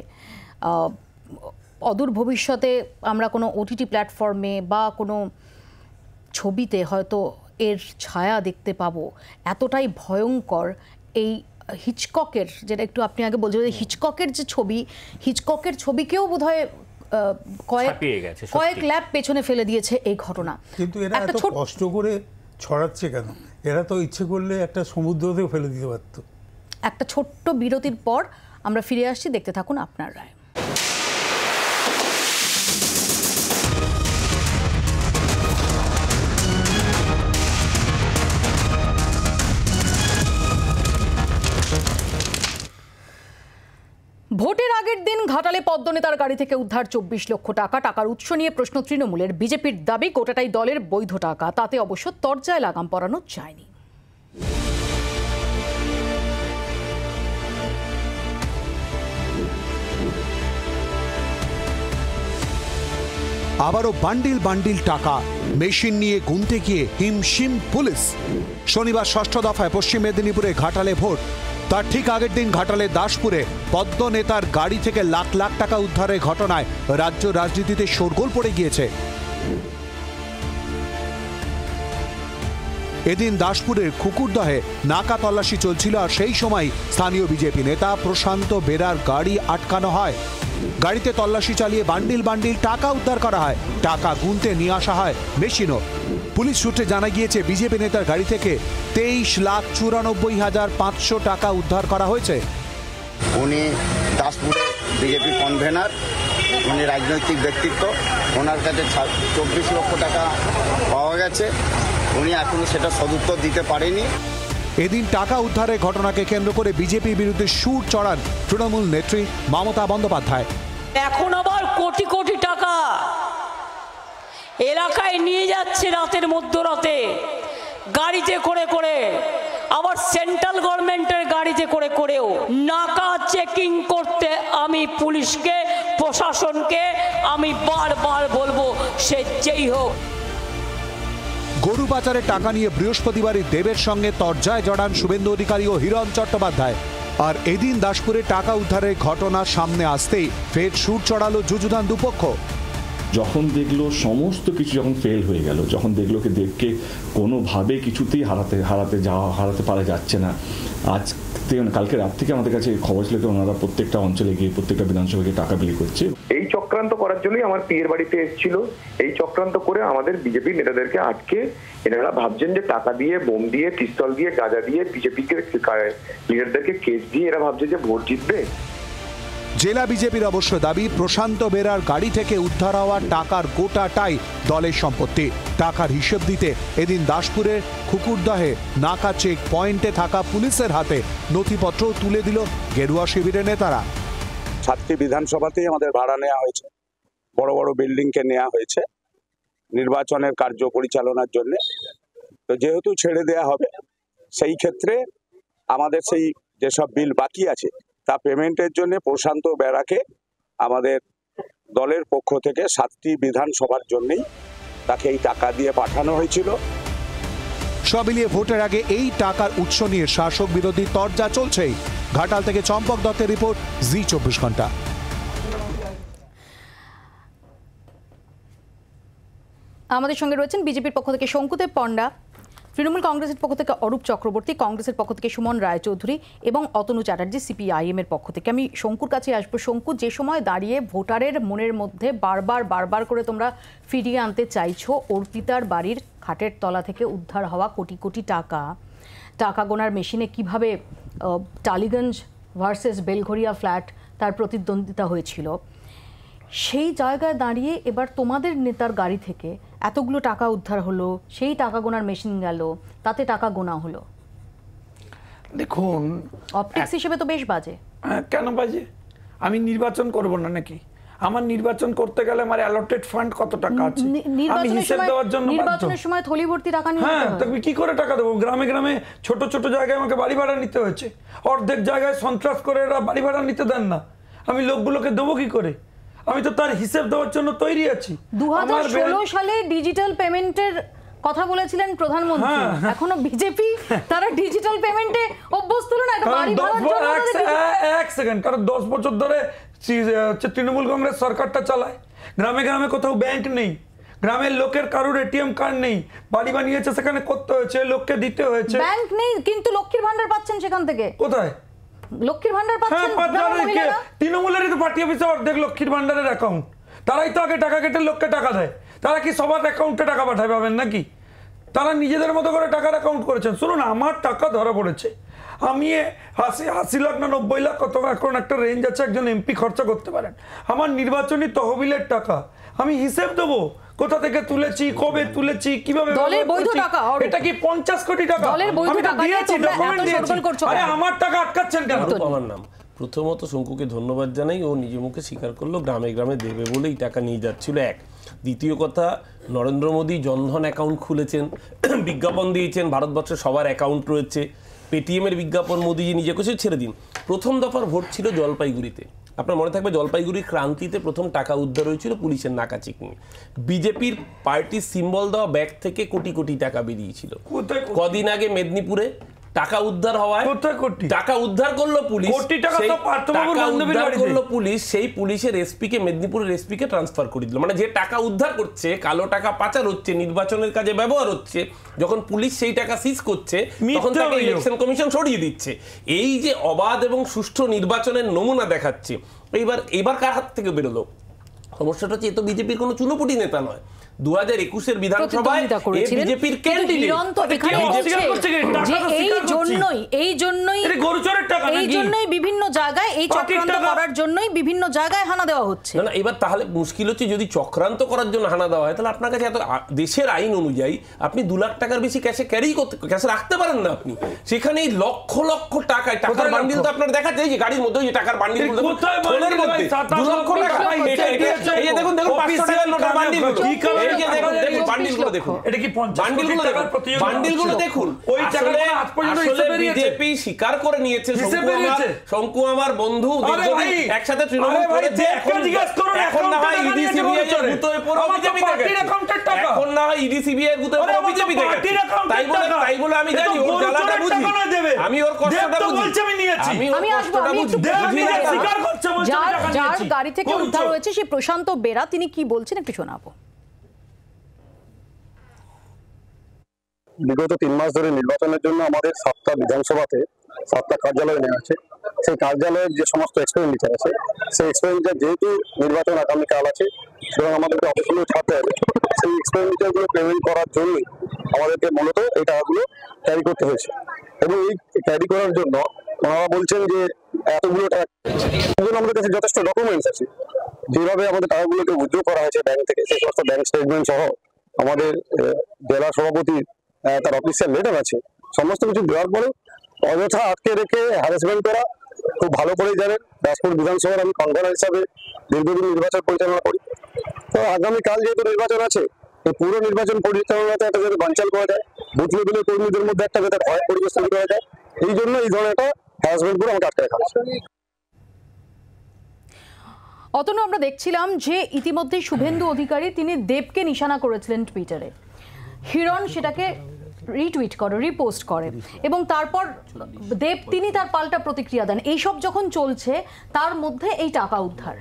অদূর ভবিষ্যতে আমরা কোনো ওটিটি প্ল্যাটফর্মে বা কোনো ছবিতে হয়তো এর ছায়া দেখতে পাবো। এতটাই ভয়ঙ্কর এই হিচককের, যেটা একটু আপনি আগে বলছিলেন, হিচককের যে ছবি, হিচককের ছবিকেও বোধহয় কয়েক ল্যাব পেছনে ফেলে দিয়েছে এই ঘটনা। কিন্তু এরা এত কষ্ট করে ছড়াচ্ছে কেন? এরা তো ইচ্ছে করলে একটা সমুদ্রতেও ফেলে দিতে পারত। একটা ছোট্ট বিরতির পর আমরা ফিরে আসছি, দেখতে থাকুন আপনার রায়। ভোটের আগের দিন ঘাটালে পদ্মনেতার গাড়ি থেকে উদ্ধার 24 লক্ষ টাকা। টাকার উৎস নিয়ে প্রশ্ন তৃণমূলের। বিজেপির দাবি গোটাটাই দলের বৈধ টাকা। তাতে অবশ্য তরজায় লাগাম পরানো যায়নি। আবারও বান্ডিল বান্ডিল টাকা মেশিন নিয়ে গুনতে গিয়ে হিমশিম পুলিশ। শনিবার 6ষ্ঠ দফায় পশ্চিম মেদিনীপুরে ঘাটালে ভোট। তার ঠিক আগের দিন ঘাটালে দাসপুরে পদ্ম নেতার গাড়ি থেকে লাখ লাখ টাকা উদ্ধারের ঘটনায় রাজ্য রাজনীতিতে শোরগোল পড়ে গিয়েছে। এদিন দাসপুরের কুকুরদহে নাকা তল্লাশি চলছিল, আর সেই সময় স্থানীয় বিজেপি নেতা প্রশান্ত বেরার গাড়ি আটকানো হয়। গাড়িতে তল্লাশি চালিয়ে বান্ডিল বান্ডিল টাকা উদ্ধার করা হয়। টাকা গুনতে নিয়ে আসা হয় মেশিনও। পুলিশ সূত্রে জানা গিয়েছে বিজেপি নেতার গাড়ি থেকে 23,94,500 টাকা উদ্ধার করা হয়েছে। উনি দাসপুরে বিজেপি কনভেনার, উনি রাজনৈতিক ব্যক্তিত্ব, ওনার কাছে 24 লক্ষ টাকা পাওয়া গেছে। উনি এখনো সেটা সদুত্তর দিতে পারেনি। এদিন টাকা উদ্ধারের ঘটনাকে কেন্দ্র করে বিজেপির বিরুদ্ধে সুর চড়ান তৃণমূল নেত্রী মমতা বন্দ্যোপাধ্যায়। এখন আবার কোটি কোটি টাকা এলাকায় নিয়ে যাচ্ছে রাতের মধ্যরাতে গাড়িতে করে করে, আবার সেন্ট্রাল গভর্নমেন্টের গাড়িতে করে করেও। নাকা চেকিং করতে আমি পুলিশকে, প্রশাসনকে আমি বারবার বলবো, সে যেই হোক। গরু পাচারের টাকা নিয়ে বৃহস্পতিবারই দেবের সঙ্গে তরজায় জড়ান শুভেন্দু অধিকারী ও হিরণ চট্টোপাধ্যায়। আর এদিন দাসপুরে টাকা উদ্ধারের ঘটনা সামনে আসতেই ফের সুর চড়ালো যুযুধান দুপক্ষ। যখন দেখলো সমস্ত কিছু যখন ফেল হয়ে গেল, যখন দেখলো কি দেবকে কোনোভাবে কিছুতেই হারাতে পারা যাচ্ছে না, আজ কালকে রাত থেকে আমাদের কাছে খবর ছিল ওনারা প্রত্যেকটা অঞ্চলে গিয়ে প্রত্যেকটা বিধানসভাকে টাকা বিলি করছে। এই চক্রান্ত করার জন্যই আমার পিয়ের বাড়িতে এসেছিল। এই চক্রান্ত করে আমাদের বিজেপি নেতাদেরকে আটকে এনারা ভাবছেন যে টাকা দিয়ে, বোম দিয়ে, পিস্তল দিয়ে, গাঁজা দিয়ে বিজেপিকে লিডারদেরকে কেস দিয়ে এরা ভাবছে যে ভোট জিতবে। জেলা বিজেপির অবশ্য দাবি প্রশান্ত বেরার গাড়ি থেকে উদ্ধার হওয়া টাকার গোটাটাই দলের সম্পত্তি। টাকার হিসেব দিতে এদিন দাসপুরের খুকুরদহে নাকা চেক পয়েন্টে থাকা পুলিশের হাতে নথিপত্র তুলে দিল গেরুয়া শিবিরের নেতারা। 7টি বিধানসভাতেই আমাদের ভাড়া নেওয়া হয়েছে, বড় বড় বিল্ডিংকে নেওয়া হয়েছে নির্বাচনের কার্য পরিচালনার জন্য। তো যেহেতু ছেড়ে দেয়া হবে, সেই ক্ষেত্রে আমাদের সেই যেসব বিল বাকি আছে তা পেমেন্টের জন্য প্রশান্ত বেরাকে আমাদের দলের পক্ষ থেকে 7টি বিধানসভার জন্যই তাকে এই টাকা দিয়ে পাঠানো হয়েছিল। সব মিলিয়ে ভোটের আগে এই টাকার উৎস নিয়ে শাসক বিরোধী তরজা চলছেই। ঘাটাল থেকে চম্পক দত্তের রিপোর্ট, জি 24 ঘন্টা। আমাদের সঙ্গে রয়েছেন বিজেপির পক্ষ থেকে শঙ্কুদেব পণ্ডা, তৃণমূল কংগ্রেসের পক্ষ থেকে অরূপ চক্রবর্তী, কংগ্রেসের পক্ষ থেকে সুমন রায়চৌধুরী এবং অতনু চ্যাটার্জি সিপিআইএম এর পক্ষ থেকে। আমি শঙ্কুর কাছে আসবো। শঙ্কু, যে সময় দাঁড়িয়ে ভোটারের মনের মধ্যে বারবার করে তোমরা ফিরিয়ে আনতে চাইছো অর্পিতার বাড়ির খাটের তলা থেকে উদ্ধার হওয়া কোটি কোটি টাকা গোনার মেশিনে কিভাবে টালিগঞ্জ ভার্সেস বেলঘরিয়া ফ্ল্যাট তার প্রতিদ্বন্দ্বিতা হয়েছিল, সেই জায়গায় দাঁড়িয়ে এবার তোমাদের নেতার গাড়ি থেকে এতগুলো টাকা উদ্ধার হলো, সেই টাকা গোনার মেশিন গেল, তাতে টাকা গোনা হলো। দেখুন, অপটিক্স হিসেবে তো বেশ বাজে। কেন বাজে? আমি নির্বাচন করব না নাকি? আমার নির্বাচন করতে গেলে আমার অ্যালটেড ফান্ড কত টাকা আছে আমি হিসাব দেওয়ার জন্য নির্বাচনের সময় থলি ভর্তি টাকা নিয়ে হ্যাঁ, তুমি কি করে টাকা দেবো? গ্রামে গ্রামে ছোট ছোট জায়গায় আমাকে বাড়ি ভাড়া নিতে হয়েছে, অর্ধেক জায়গায় সন্ত্রাস করে এরা বাড়ি ভাড়া নিতে দেন না। আমি লোকগুলোকে দেবো কি করে? আমি তো তার হিসাব দেওয়ার জন্য তৈরি আছি। 2016 সালে ডিজিটাল পেমেন্টের কথা বলেছিলেন প্রধানমন্ত্রী, এখনো বিজেপি তারা ডিজিটাল পেমেন্টে অভ্যস্ত না। এক সেকেন্ড, কারণ 10 বছর ধরে তৃণমূল কংগ্রেস সরকারটা চালায়। গ্রামে গ্রামে কোথাও ব্যাংক নেই, গ্রামের লোকের কারোর এটিএম কার্ড নেই, বাড়ি বানিয়েছে সেখানে করতে হয়েছে, লোককে দিতে হয়েছে। ব্যাংক নেই কিন্তু লক্ষ্মীর ভান্ডার পাচ্ছেন সেখান থেকে। কোথায় লক্ষ্মীর ভান্ডার পাচ্ছেন? তৃণমূলেরই তো পার্টি অফিসে অর্ধেক লক্ষ্মীর ভান্ডারের অ্যাকাউন্ট, তারাই তো আগে টাকা কেটে লোককে টাকা দেয়। তারা কি সবার অ্যাকাউন্টে টাকা পাঠায় পাবেন নাকি? তারা নিজেদের মতো করে টাকার অ্যাকাউন্ট করেছেন। শুনুন, আমার টাকা ধরা পড়েছে, আমি 80 লাখ না 90 লাখ কত এখন একটা রেঞ্জ আছে, একজন এমপি খরচা করতে পারেন। আমার নির্বাচনী তহবিলের টাকা আমি হিসেব দেবো কোথা থেকে তুলেছি, কবে তুলেছি, কিভাবে। দলের বৈধ টাকা, এটা কি 50 কোটি টাকা? দলের বৈধ টাকা দিয়েছি, ডকুমেন্ট দিয়েছি। আরে আমার টাকা আটকাচ্ছেন কেন? আমার নাম প্রথমত শঙ্কুকে ধন্যবাদ জানাই, ও নিজে মুখে স্বীকার করলো গ্রামে গ্রামে দেবে বলেই টাকা নিয়ে যাচ্ছিল। এক, দ্বিতীয় কথা, নরেন্দ্র মোদী জনধন অ্যাকাউন্ট খুলেছেন, বিজ্ঞাপন দিয়েছেন, ভারতবর্ষের সবার অ্যাকাউন্ট রয়েছে। পেটিএমের বিজ্ঞাপন মোদীজি নিজে কিছু ছেড়ে দিন। প্রথম দফার ভোট ছিল জলপাইগুড়িতে, আপনার মনে থাকবে জলপাইগুড়ির ক্রান্তিতে প্রথম টাকা উদ্ধার হয়েছিল পুলিশের নাকা চেকিং। বিজেপির পার্টির সিম্বল দেওয়া ব্যাগ থেকে কোটি কোটি টাকা বেরিয়েছিল। কদিন আগে মেদিনীপুরে টাকা উদ্ধার হওয়ায় টাকা উদ্ধার করলো পুলিশ, সেই পুলিশের এসপিকে মেদিনীপুরের এসপিকে ট্রান্সফার করে দিল। মানে যে টাকা উদ্ধার করছে, কালো টাকা পাচার হচ্ছে, নির্বাচনের কাজে ব্যবহার হচ্ছে, যখন পুলিশ সেই টাকা সিজ করছে তখন তাকে ইলেকশন কমিশন সরিয়ে দিচ্ছে। এই যে অবাধ এবং সুষ্ঠু নির্বাচনের নমুনা দেখাচ্ছে, এবার কার হাত থেকে বেরোলো? সমস্যাটা হচ্ছে এ তো বিজেপির কোনো চুনোপুটি নেতা নয়, 2021-এর বিধানসভায় প্রতিদ্বন্দ্বিতা করেছিলেন। বিজেপির কিন্তু ক্যান্ডিডেট হিরণ তো এখানে বলছে যে এই জন্যই বিভিন্ন জায়গায় এই চক্রান্ত করার জন্যই বিভিন্ন জায়গায় হানা দেওয়া হচ্ছে। না এবার তাহলে মুশকিল হচ্ছে যদি চক্রান্ত করার জন্য হানা দেওয়া হয় তাহলে আপনার কাছে এত দেশের আইন অনুযায়ী আপনি 2 লাখ টাকার বেশি ক্যাশে ক্যাশে রাখতে পারেন না আপনি, সেখানে লক্ষ লক্ষ টাকার বান্ডিল তো আপনার দেখাচ্ছে এই যে গাড়ির মধ্যে যে টাকার বান্ডিল গুলো ফোনের মধ্যে 2 লক্ষ টাকা। এই যে দেখুন 500 টাকার নোটের বান্ডিল গুলো, এই যে দেখুন বান্ডিল গুলো দেখুন, এটা কি 50 কোটি টাকার প্রতিযোগিতা? বান্ডিল গুলো দেখুন, ওই টাকাটা আজ পর্যন্ত হিসেবে বিজেপি স্বীকার করে নিয়েছে। শঙ্কু আমার বন্ধু দীর্ঘদিন একসাথে তৃণমূল করেছে, এখন না হয় ইডি সিবিআই এর ভূতয়ে পড়ে বিজেপি থেকে, এখন না হয় ইডি সিবিআই এর ভূতয়ে পড়ে বিজেপি থেকে। তাই বলে আমি জানি ওর জ্বালাটা বুঝি, আমি ওর কষ্টটা বুঝি, আমি কষ্টটা বুঝি। যার গাড়ি থেকে উদ্ধার হয়েছে সেই প্রশান্ত বেরা, তিনি কি বলছেন একটু শোনাবো। বিগত 3 মাস ধরে নির্বাচনের জন্য আমাদের 7টা বিধানসভাতে 7টা কার্যালয় নেওয়া আছে। সেই কার্যালয়ের যে সমস্ত এক্সপেন্ডিচার আছে সেই এক্সপেন্ডিচার যেহেতু নির্বাচন আগামীকাল আছে সুতরাং আমাদেরকে অবশ্যই ছাড়তে হবে। সেই এক্সপেন্ডিচারগুলো পেমেন্ট করার জন্যই আমাদেরকে মূলত এই টাকাগুলো ক্যারি করতে হয়েছে এবং এই ক্যারি করার জন্য ওনারা বলছেন যে এতগুলো টাকা, আমাদের কাছে যথেষ্ট ডকুমেন্টস আছে যেভাবে আমাদের টাকাগুলোকে উইথড্র করা হয়েছে ব্যাংক থেকে, সেই সমস্ত ব্যাংক স্টেটমেন্ট সহ আমাদের জেলা সভাপতির তার অফিসিয়াল লেটার আছে। সমস্ত কিছু দেওয়ার পরে অযথা আটকে রেখে হ্যারাসমেন্ট করা খুব ভালো করেই জানেন। দাসপুর বিধানসভার আমি কনভেনার হিসাবে দীর্ঘদিন নির্বাচন পরিচালনা করি। তো আগামীকাল যেহেতু নির্বাচন আছে, এই পুরো নির্বাচন পরিচালনাতে একটা যাতে বানচাল করা যায়, বুথ লেভেলের কর্মীদের মধ্যে একটা যাতে ভয় পরিবেশ তৈরি করা যায়, এই জন্য এই ধরনের একটা হ্যারাসমেন্ট করে আমাকে আটকে রাখা হচ্ছে। অতনু, আমরা দেখছিলাম যে ইতিমধ্যে শুভেন্দু অধিকারী তিনি দেবকে নিশানা করেছিলেন টুইটারে, হিরণ সেটাকে রিটুইট করে, রিপোস্ট করে এবং তারপর দেব তিনি তার পাল্টা প্রতিক্রিয়া দেন। এইসব যখন চলছে তার মধ্যে এই টাকা উদ্ধার।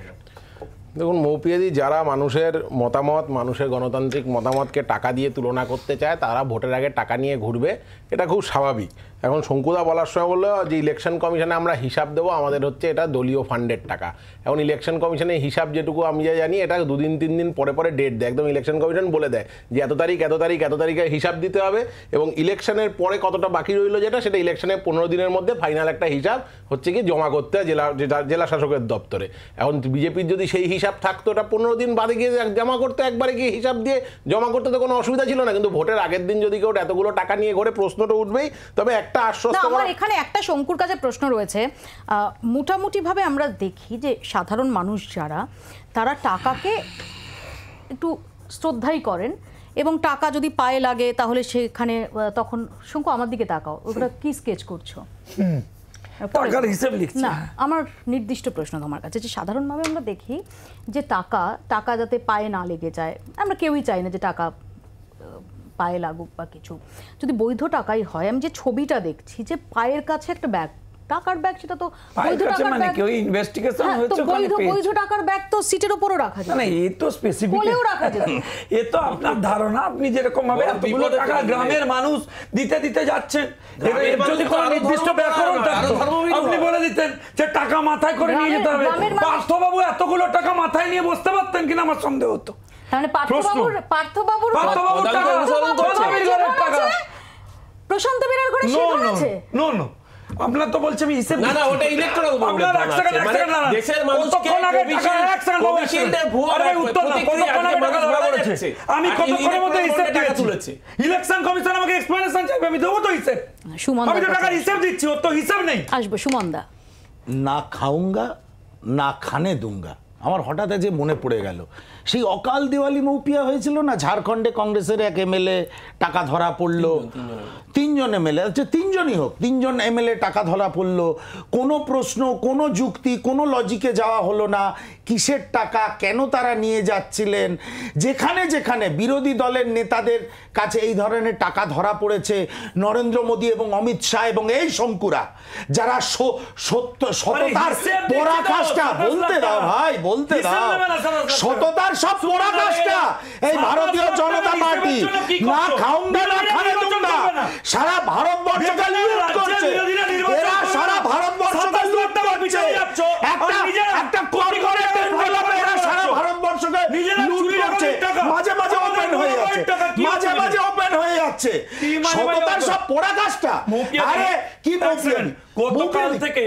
দেখুন মৌপিয়াদি, যারা মানুষের মতামত, মানুষের গণতান্ত্রিক মতামতকে টাকা দিয়ে তুলনা করতে চায় তারা ভোটের আগে টাকা নিয়ে ঘুরবে, এটা খুব স্বাভাবিক। এখন শঙ্কুদা বলার সময় বললো যে ইলেকশন কমিশনে আমরা হিসাব দেবো, আমাদের হচ্ছে এটা দলীয় ফান্ডের টাকা। এখন ইলেকশন কমিশনের হিসাব যেটুকু আমি যা জানি এটা 2 দিন 3 দিন পরে পরে ডেট দেয়, একদম ইলেকশন কমিশন বলে দেয় যে এত তারিখ এত তারিখ এত তারিখে হিসাব দিতে হবে এবং ইলেকশনের পরে কতটা বাকি রইলো যেটা সেটা ইলেকশনের 15 দিনের মধ্যে ফাইনাল একটা হিসাব হচ্ছে কি জমা করতে হয় জেলা শাসকের দপ্তরে। এখন বিজেপির যদি সেই হিসাব থাকতো এটা 15 দিন বাদে গিয়ে জমা করতে, একবারে গিয়ে হিসাব দিয়ে জমা করতে তো কোনো অসুবিধা ছিল না। কিন্তু ভোটের আগের দিন যদি কেউ এতগুলো টাকা নিয়ে ঘরে প্রশ্নটা উঠবেই। তবে একটা আশ্বস্ত, আমার এখানে একটা শঙ্কুর কাছে প্রশ্ন রয়েছে। মোটামুটি ভাবে আমরা দেখি যে সাধারণ মানুষ যারা তারা টাকাকে একটু শ্রদ্ধাই করেন এবং টাকা যদি পায়ে লাগে তাহলে সেখানে তখন শঙ্কু আমার দিকে তাকাও, ওটা কি স্কেচ করছো? না, আমার নির্দিষ্ট প্রশ্ন তোমার কাছে যে সাধারণভাবে আমরা দেখি যে টাকা যাতে পায়ে না লেগে যায়, আমরা কেউই চাই না যে টাকা পায়ে লাগুক বা কিছু। যদি বৈধ টাকাই হয়, আমি যে ছবিটা দেখছি যে পায়ের কাছে একটা ব্যাগ, টাকার ব্যাগ, সেটা তো বৈধ টাকার ব্যাগ, কেউ ইনভেস্টিগেশন হচ্ছে বৈধ টাকার ব্যাগ তো সিটের উপরও রাখা যায় না, এই তো স্পেসিফিক বলেও রাখা যায়। এ তো আপনার ধারণা, আপনি যেরকম ভাবে এতগুলো টাকা গ্রামের মানুষ দিতে যাচ্ছেন, এর যদি কোনো নির্দিষ্ট ব্যাকরণ থাকতো আপনি বলে দিতেন যে টাকা মাথায় করে নিয়ে যেতে হবে। পার্থবাবু এতগুলো টাকা মাথায় নিয়ে বসতে পারতেন কিনা আমার সন্দেহ হতো। তাহলে পার্থবাবুর প্রশান্ত বেরার ঘরে আছে। নো আপনার তো বলছে আমি হিসেব না না, ওটা ইলেকট্রাল আপনার এক সেকেন্ড দেশের মানুষকে আমি কতক্ষণের মধ্যে হিসেব টাকা তুলেছে, ইলেকশন কমিশন আমাকে এক্সপ্লেনেশন চাইবে, আমি দেবো তো হিসেব। আমি তো টাকার হিসেব দিচ্ছি, ওর তো হিসেব নেই। আসবো সুমনদা। না খাউঙ্গা না খানে দুঙ্গা, আমার হঠাৎ যে মনে পড়ে গেল সেই অকাল দিওয়ালি মৌপিয়া হয়েছিল না, ঝাড়খণ্ডে কংগ্রেসের এক এমএলএ টাকা ধরা পড়লো, 3 জন এমএলএ, আচ্ছা 3 জনই হোক, 3 জন এমএলএ টাকা ধরা পড়লো, কোনো প্রশ্ন, কোনো যুক্তি, কোনো লজিকে যাওয়া হলো না, কিসের টাকা, কেন তারা নিয়ে যাচ্ছিলেন। যেখানে যেখানে বিরোধী দলের নেতাদের কাছে এই ধরনের টাকা ধরা পড়েছে, নরেন্দ্র মোদী এবং অমিত শাহ এবং এই শঙ্কুরা যারা সততার পরাকাষ্ঠা, বলতে দাও ভাই, বলতে দাও, সততার সব পরাকাষ্ঠা এই ভারতীয় জনতা পার্টি, না খাউঙ্গা না খানে দুঙ্গা, সারা ভারতবর্ষকে লুট করছে, এরা সারা ভারতবর্ষকে লুট করছে, একটা কর্পোরেট এনভেলপে এরা সারা ভারতবর্ষকে লুট করছে, মাঝে মাঝে ওপেন সততার সব পোড়া কাজটা। আরে কি বলছেন, গতকাল থেকে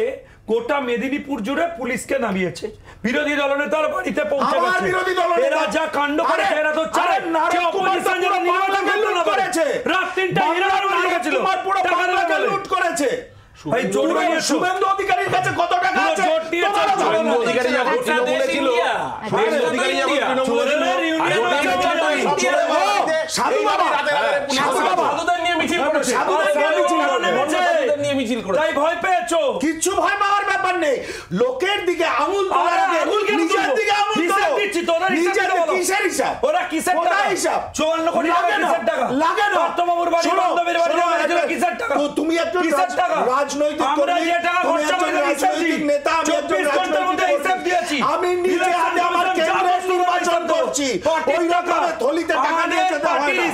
গোটা মেদিনীপুর জুড়ে পুলিশকে নামিয়েছে, বিরোধী দলনেতার বাড়িতে পৌঁছে গেছে। বিরোধী দলনেতা এরা যা কাণ্ড করেছে, এরা তো চায় যে অপোজিশন যেন নির্বাচন করতে না পারে। রাত ৩টা হিরার বাড়ি গেছিল, টাকা লুট করেছে। ভাই জোর নিয়ে শুভেন্দু অধিকারীর কাছে কত টাকা আছে? শুভেন্দু অধিকারী যখন তৃণমূলে ছিল, শুভেন্দু অধিকারী যখন তৃণমূলে ছিল, সাধু বাবা সাধুদের নিয়ে মিছিল করেছে, নিয়ে মিছিল করেছে। তাই ভয় পেয়েছো? কিচ্ছু ভয় পাওয়ার ব্যাপার নেই। লোকের দিকে আঙুল তোলার আগে নিজের দিকে আঙুল তোলো। নিজের কিসের হিসাব? ওরা কিসের টাকা? হিসাব 54 কোটি টাকা কিসের টাকা? লাগে না। বাবুর বাড়ি, বান্ধবীর বাড়ি, এগুলো কিসের টাকা? তো তুমি একজন কিসের টাকা? রাজনৈতিক আমরা কর্মী, যে টাকা তুমি খরচা একজন করে রাজনৈতিক নেতা, আমি একজন 24 ঘন্টার মধ্যে হিসাব দিয়েছি। আমি নিজে হাতে আমার কেন্দ্রের নির্বাচন করছি। ওই রকম থলিতে টাকা নিয়ে যেতে হয় না।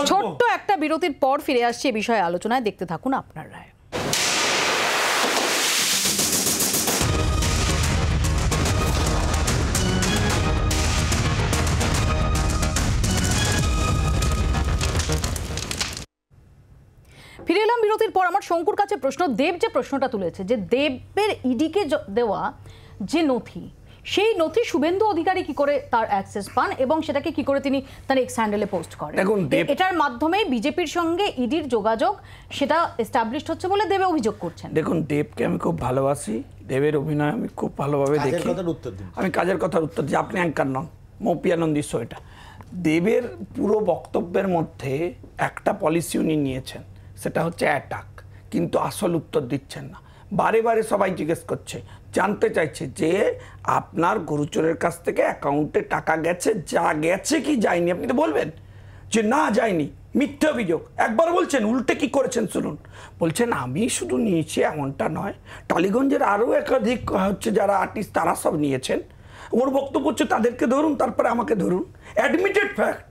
ছোট্ট একটা বিরতির পর ফিরে আসছে এই বিষয়ে আলোচনায়, দেখতে থাকুন আপনার রায়। ফিরে এলাম বিরতির পর। আমার শঙ্কুর কাছে প্রশ্ন, দেব যে প্রশ্নটা তুলেছে যে দেবের ইডিকে দেওয়া যে নথি, সেই নথি শুভেন্দু অধিকারী কি করে তার অ্যাক্সেস পান এবং সেটাকে কি করে তিনি তার এক্স হ্যান্ডেলে পোস্ট করেন? এটার মাধ্যমে বিজেপির সঙ্গে ইডির যোগাযোগ সেটা এস্টাবলিশড হচ্ছে বলে দেবে অভিযোগ করছেন। দেখুন, দেবকে আমি খুব ভালোবাসি, দেবের অভিনয় আমি খুব ভালোভাবে দেখি। আমি কাজের কথার উত্তর দিই, আপনি অ্যাঙ্কার নন, মৌপিয়ানন্দী শো এটা। দেবের পুরো বক্তব্যের মধ্যে একটা পলিসি উনি নিয়েছেন, সেটা হচ্ছে অ্যাটাক, কিন্তু আসল উত্তর দিচ্ছেন না। বারে বারে সবাই জিজ্ঞেস করছে, জানতে চাইছে যে আপনার গরুচোরের কাছ থেকে অ্যাকাউন্টে টাকা গেছে, যা গেছে কি যায়নি, আপনি তো বলবেন যে না যায়নি, মিথ্যে অভিযোগ। একবার বলছেন, উল্টে কি করেছেন শুনুন। বলছেন আমি শুধু নিয়েছি এমনটা নয়, টালিগঞ্জের আরও একাধিক হচ্ছে যারা আর্টিস্ট তারা সব নিয়েছেন। ওর বক্তব্য হচ্ছে তাদেরকে ধরুন, তারপরে আমাকে ধরুন। অ্যাডমিটেড ফ্যাক্ট,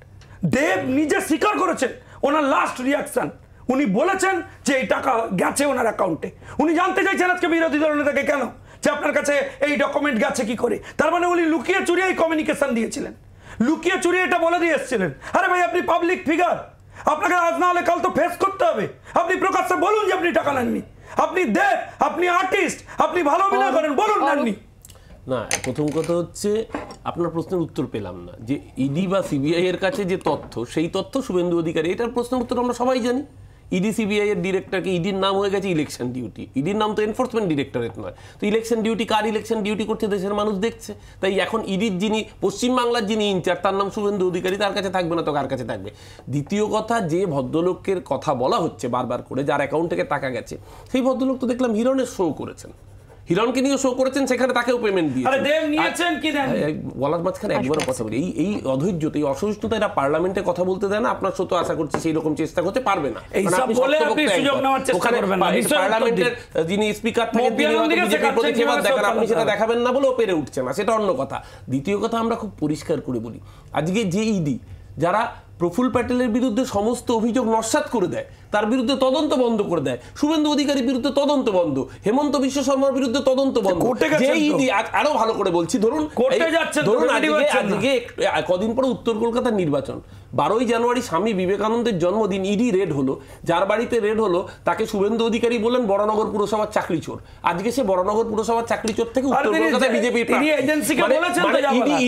দেব নিজে স্বীকার করেছেন। ওনার লাস্ট রিয়াকশন, উনি বলেছেন যে এই টাকা গেছে ওনার অ্যাকাউন্টে। উনি জানতে চাইছেন আজকে বিরোধী দলনেতাকে কেন, যে আপনার কাছে এই ডকুমেন্ট গেছে কি করে। তার মানে উনি লুকিয়ে চুরিয়ে এই কমিউনিকেশন দিয়েছিলেন, লুকিয়ে চুরিয়ে এটা বলে দিয়ে এসেছিলেন। আরে ভাই, আপনি পাবলিক ফিগার, আপনাকে আজ না হলে কাল তো ফেস করতে হবে। আপনি প্রকাশ্যে বলুন যে আপনি টাকা নেননি। আপনি দেব, আপনি আর্টিস্ট, আপনি ভালো অভিনয় করেন, বলুন নেননি। না, প্রথম কথা হচ্ছে আপনার প্রশ্নের উত্তর পেলাম না যে ইডি বা সিবিআই এর কাছে যে তথ্য, সেই তথ্য শুভেন্দু অধিকারী, এটার প্রশ্নের উত্তর আমরা সবাই জানি। ইডি সিবিআই এর ডিরেক্টরকে, ইডির নাম হয়ে গেছে ইলেকশন ডিউটি, ইডির নাম তো এনফোর্সমেন্ট ডিরেক্টরেট নয়। তো ইলেকশন ডিউটি কার ইলেকশন ডিউটি করছে দেশের মানুষ দেখছে। তাই এখন ইডির যিনি পশ্চিমবাংলার যিনি ইনচার্জ, তার নাম শুভেন্দু অধিকারী, তার কাছে থাকবে না তো কার কাছে থাকবে? দ্বিতীয় কথা, যে ভদ্রলোকের কথা বলা হচ্ছে বারবার করে, যার অ্যাকাউন্ট থেকে টাকা গেছে, সেই ভদ্রলোক তো দেখলাম হিরণের শো করেছেন, হিরণকে নিয়ে শো করেছেন, সেখানে তাকেও পেমেন্ট দিয়েছেন। বলার মাঝখানে একবারও কথা বলি, এই অধৈর্যতা, এই অসহিষ্ণুতা এরা পার্লামেন্টে কথা বলতে দেয় না। আপনার শো তো আশা করছি সেই রকম চেষ্টা করতে পারবে না। পার্লামেন্টের যিনি স্পিকার থাকেন, বিজেপির প্রতি সেবা দেখান, আপনি সেটা দেখাবেন না বলেও পেরে উঠছে না, সেটা অন্য কথা। দ্বিতীয় কথা, আমরা খুব পরিষ্কার করে বলি, আজকে যে ইডি যারা প্রফুল্ল প্যাটেলের বিরুদ্ধে সমস্ত অভিযোগ নস্যাৎ করে দেয়, তার বিরুদ্ধে তদন্ত বন্ধ করে দেয়, শুভেন্দু অধিকারীর বিরুদ্ধে তদন্ত বন্ধ, হেমন্ত বিশ্ব শর্মার বিরুদ্ধে তদন্ত বন্ধ। আরো ভালো করে বলছি, ধরুন আজকে কদিন পরে উত্তর কলকাতার নির্বাচন, 12ই জানুয়ারি স্বামী বিবেকানন্দের জন্মদিন, ইডি রেড হলো, যার বাড়িতে রেড হলো তাকে শুভেন্দু অধিকারী বললেন বড়নগর পুরসভার চাকরি চোর। আজকে সে বড়নগর পুরসভার চাকরি চোর থেকে উত্তর কলকাতায় বিজেপির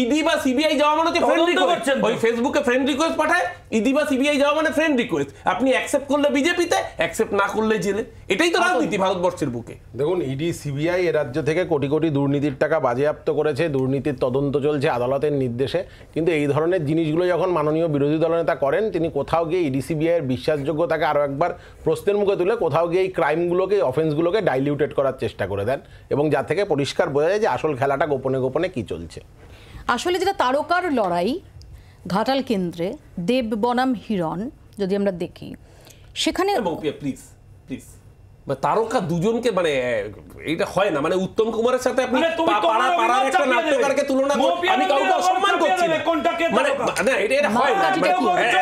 ইডি বা সিবিআই যাওয়া মানে ফ্রেন্ড রিকোয়েস্ট, ওই ফেসবুকে ফ্রেন্ড রিকোয়েস্ট পাঠায়, ইডি বা সিবিআই যাওয়া মানে ফ্রেন্ড রিকোয়েস্ট। আপনি অ্যাকসেপ্ট করলে বিজেপিতে, অ্যাকসেপ্ট না করলে জেলে। এটাই তো রাজনীতি ভারতবর্ষের বুকে। দেখুন, ইডি সিবিআই এ রাজ্য থেকে কোটি কোটি দুর্নীতির টাকা বাজেয়াপ্ত করেছে, দুর্নীতির তদন্ত চলছে আদালতের নির্দেশে। কিন্তু এই ধরনের জিনিসগুলো যখন মাননীয় বিরোধী দলনেতা করেন, তিনি কোথাও গিয়ে ইডি সিবিআই এর বিশ্বাসযোগ্যতাকে আরও একবার প্রশ্নের মুখে তুলে কোথাও গিয়ে এই ক্রাইমগুলোকে, অফেন্সগুলোকে ডাইলিউটেড করার চেষ্টা করে দেন, এবং যা থেকে পরিষ্কার বোঝা যায় যে আসল খেলাটা গোপনে গোপনে কি চলছে। আসলে যেটা তারকার লড়াই ঘাটাল কেন্দ্রে, দেব বনাম হিরণ যদি আমরা দেখি, সেখানে প্লিজ প্লিজ তারকা দুজনকে, মানে এটা হয় না, মানে উত্তম কুমারের সাথে আপনি পাড়ার একটা নাট্যকারকে তুলনা করেন, আমি কাউকে অসম্মান করছি না, মানে না এটা হয় না,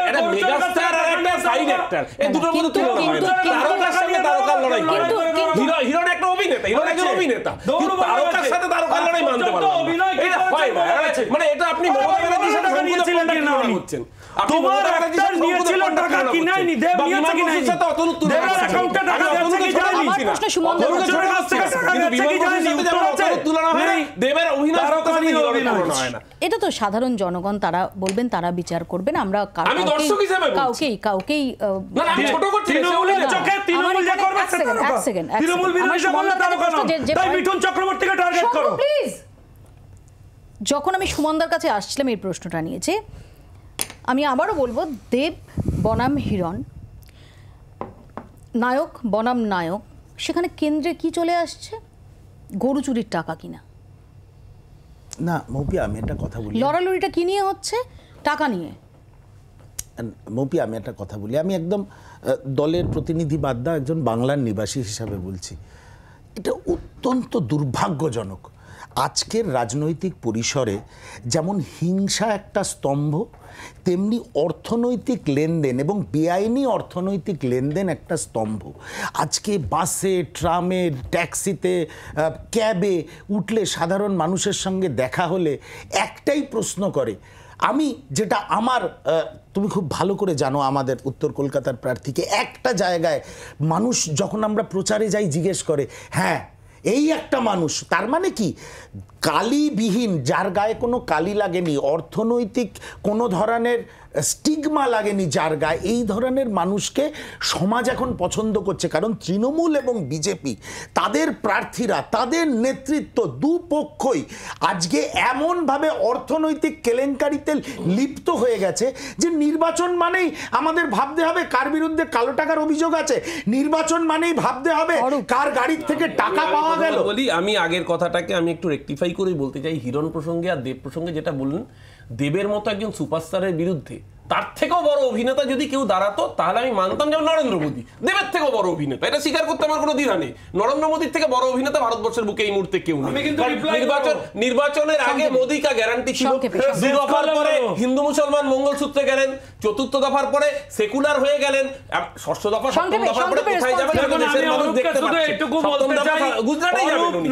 এটা মেগাস্টার আর একটা সাইড অ্যাক্টর, এই দুটোর মধ্যে তুলনা হয় না। তারকার সঙ্গে তারকার লড়াই হয়, হিরণ একটা অভিনেতা। অভিনেতা, হিরো একজন অভিনেতা, কিন্তু তারকার সাথে তারকার লড়াই মানতে পারলাম না। এটা হয় না, মানে এটা আপনি মমতা ব্যানার্জির সাথে শঙ্কুদা তুলনা করছেন। তোমার অ্যাক্টর নিয়েছিল টাকা কি নাইনি, দেব নিয়েছে কি নাইনি, দেবের অ্যাকাউন্টে টাকা গেছে কি যায়নি, আমার প্রশ্ন সুমনদা অরুণের কাছ থেকে টাকা গেছে কি যায়নি, উত্তর আছে তুলনা হয় না, দেবের অভিনয় তুলনা হয় না। এটা তো সাধারণ জনগণ তারা বলবেন, তারা বিচার করবেন। আমরা আমি দর্শক হিসেবে বলছি। কাউকেই না আমি ছোট করছি, তৃণমূলের চোখে তৃণমূল যে করবে সেটা না, তৃণমূল বিরোধী বললে তার কারণ তাই মিঠুন চক্রবর্তীকে টার্গেট করো প্লিজ। যখন আমি সুমনদার কাছে আসছিলাম এই প্রশ্নটা নিয়ে, যে আমি আবারও বলবো, দেব বনাম হিরণ, নায়ক বনাম নায়ক, সেখানে কেন্দ্রে কি চলে আসছে? গরু চুরির টাকা কিনা। না মৌপি, আমি একটা কথা বলি, লড়ালড়িটা কি নিয়ে হচ্ছে? টাকা নিয়ে। মৌপি আমি একটা কথা বলি, আমি একদম দলের প্রতিনিধি বাদ দাও, একজন বাংলার নিবাসী হিসাবে বলছি, এটা অত্যন্ত দুর্ভাগ্যজনক। আজকের রাজনৈতিক পরিসরে যেমন হিংসা একটা স্তম্ভ, তেমনি অর্থনৈতিক লেনদেন এবং বেআইনি অর্থনৈতিক লেনদেন একটা স্তম্ভ। আজকে বাসে, ট্রামে, ট্যাক্সিতে, ক্যাবে উঠলে সাধারণ মানুষের সঙ্গে দেখা হলে একটাই প্রশ্ন করে। আমি যেটা আমার, তুমি খুব ভালো করে জানো আমাদের উত্তর কলকাতার প্রার্থীকে, একটা জায়গায় মানুষ যখন আমরা প্রচারে যাই জিজ্ঞেস করে, হ্যাঁ এই একটা মানুষ, তার মানে কি কালিবিহীন, যার গায়ে কোনো কালি লাগেনি, অর্থনৈতিক কোনো ধরনের স্টিগমা লাগেনি যার গায়ে, এই ধরনের মানুষকে সমাজ এখন পছন্দ করছে। কারণ তৃণমূল এবং বিজেপি, তাদের প্রার্থীরা, তাদের নেতৃত্ব দুপক্ষই আজকে এমনভাবে অর্থনৈতিক কেলেঙ্কারিতে লিপ্ত হয়ে গেছে যে নির্বাচন মানেই আমাদের ভাবতে হবে কার বিরুদ্ধে কালো টাকার অভিযোগ আছে, নির্বাচন মানেই ভাবতে হবে কার গাড়ির থেকে টাকা পাওয়া গেল। বলি আমি আগের কথাটাকে আমি একটু রেকটিফাই করে বলতে চাই, হিরণ প্রসঙ্গে আর দেব প্রসঙ্গে যেটা বললেন, দেবের মতো একজন সুপারস্টারের বিরুদ্ধে তার থেকেও বড় অভিনেতা যদি কেউ দাঁড়াতো তাহলে আমি মানতাম, যেমন নরেন্দ্র মোদী দেবের থেকেও বড় অভিনেতা, এটা স্বীকার করতে আমার কোনো দ্বিধা নেই। নরেন্দ্র মোদীর থেকে বড় অভিনেতা ভারতবর্ষের বুকে এই মুহূর্তে কেউ নেই। নির্বাচনের আগে মোদী কা গ্যারান্টি ছিল, দুই দফার পরে হিন্দু মুসলমান মঙ্গলসূত্রে গেলেন, চতুর্থ দফার পরে সেকুলার হয়ে গেলেন, ষষ্ঠ দফা সপ্তম দফার পরে কোথায় যাবেন দেশের মানুষ দেখতে পাচ্ছে, সপ্তম দফা গুজরাটেই যাবেন উনি,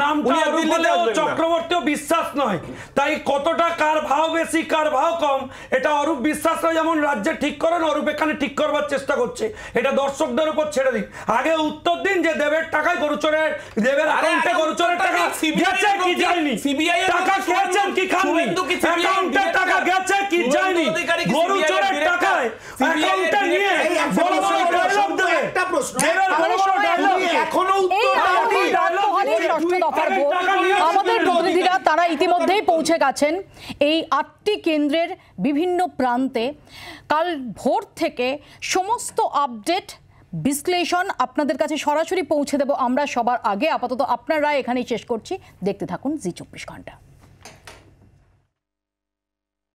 দিল্লিতে আসবেন না। চক্রবর্তীও বিশ্বাস নয়, তাই কতটা কার ভাও বেশি কার ভাও কম এটা অরূপ বিশ্বাস যেমন রাজ্যে ঠিক করেন, অরূপ এখানে ঠিক করবার চেষ্টা করছে, এটা দর্শকদের উপর ছেড়ে দিন। আগে উত্তর দিন যে দেবের টাকায় গরু চোরের, দেবের অ্যাকাউন্টে গরু চোরের টাকা গেছে কি যায়নি, টাকা খেয়েছেন কি খাননি, অ্যাকাউন্টে টাকা গেছে কি যায়নি, গরু চোরের টাকায় অ্যাকাউন্টে নিয়ে বড় বড় ডায়লগ দেবে। একটা প্রশ্ন, দেবের বড় বড় ডায়লগ এখনো উত্তর দাওনি। আমাদের প্রতিনিধিরা তারা ইতিমধ্যেই পৌঁছে গেছেন এই 8টি কেন্দ্রের বিভিন্ন প্রান্তে। কাল ভোর থেকে সমস্ত আপডেট বিশ্লেষণ আপনাদের কাছে সরাসরি পৌঁছে দেব আমরা সবার আগে। আপাতত আপনার রায় এখানেই শেষ করছি। দেখতে থাকুন জি 24 ঘন্টা।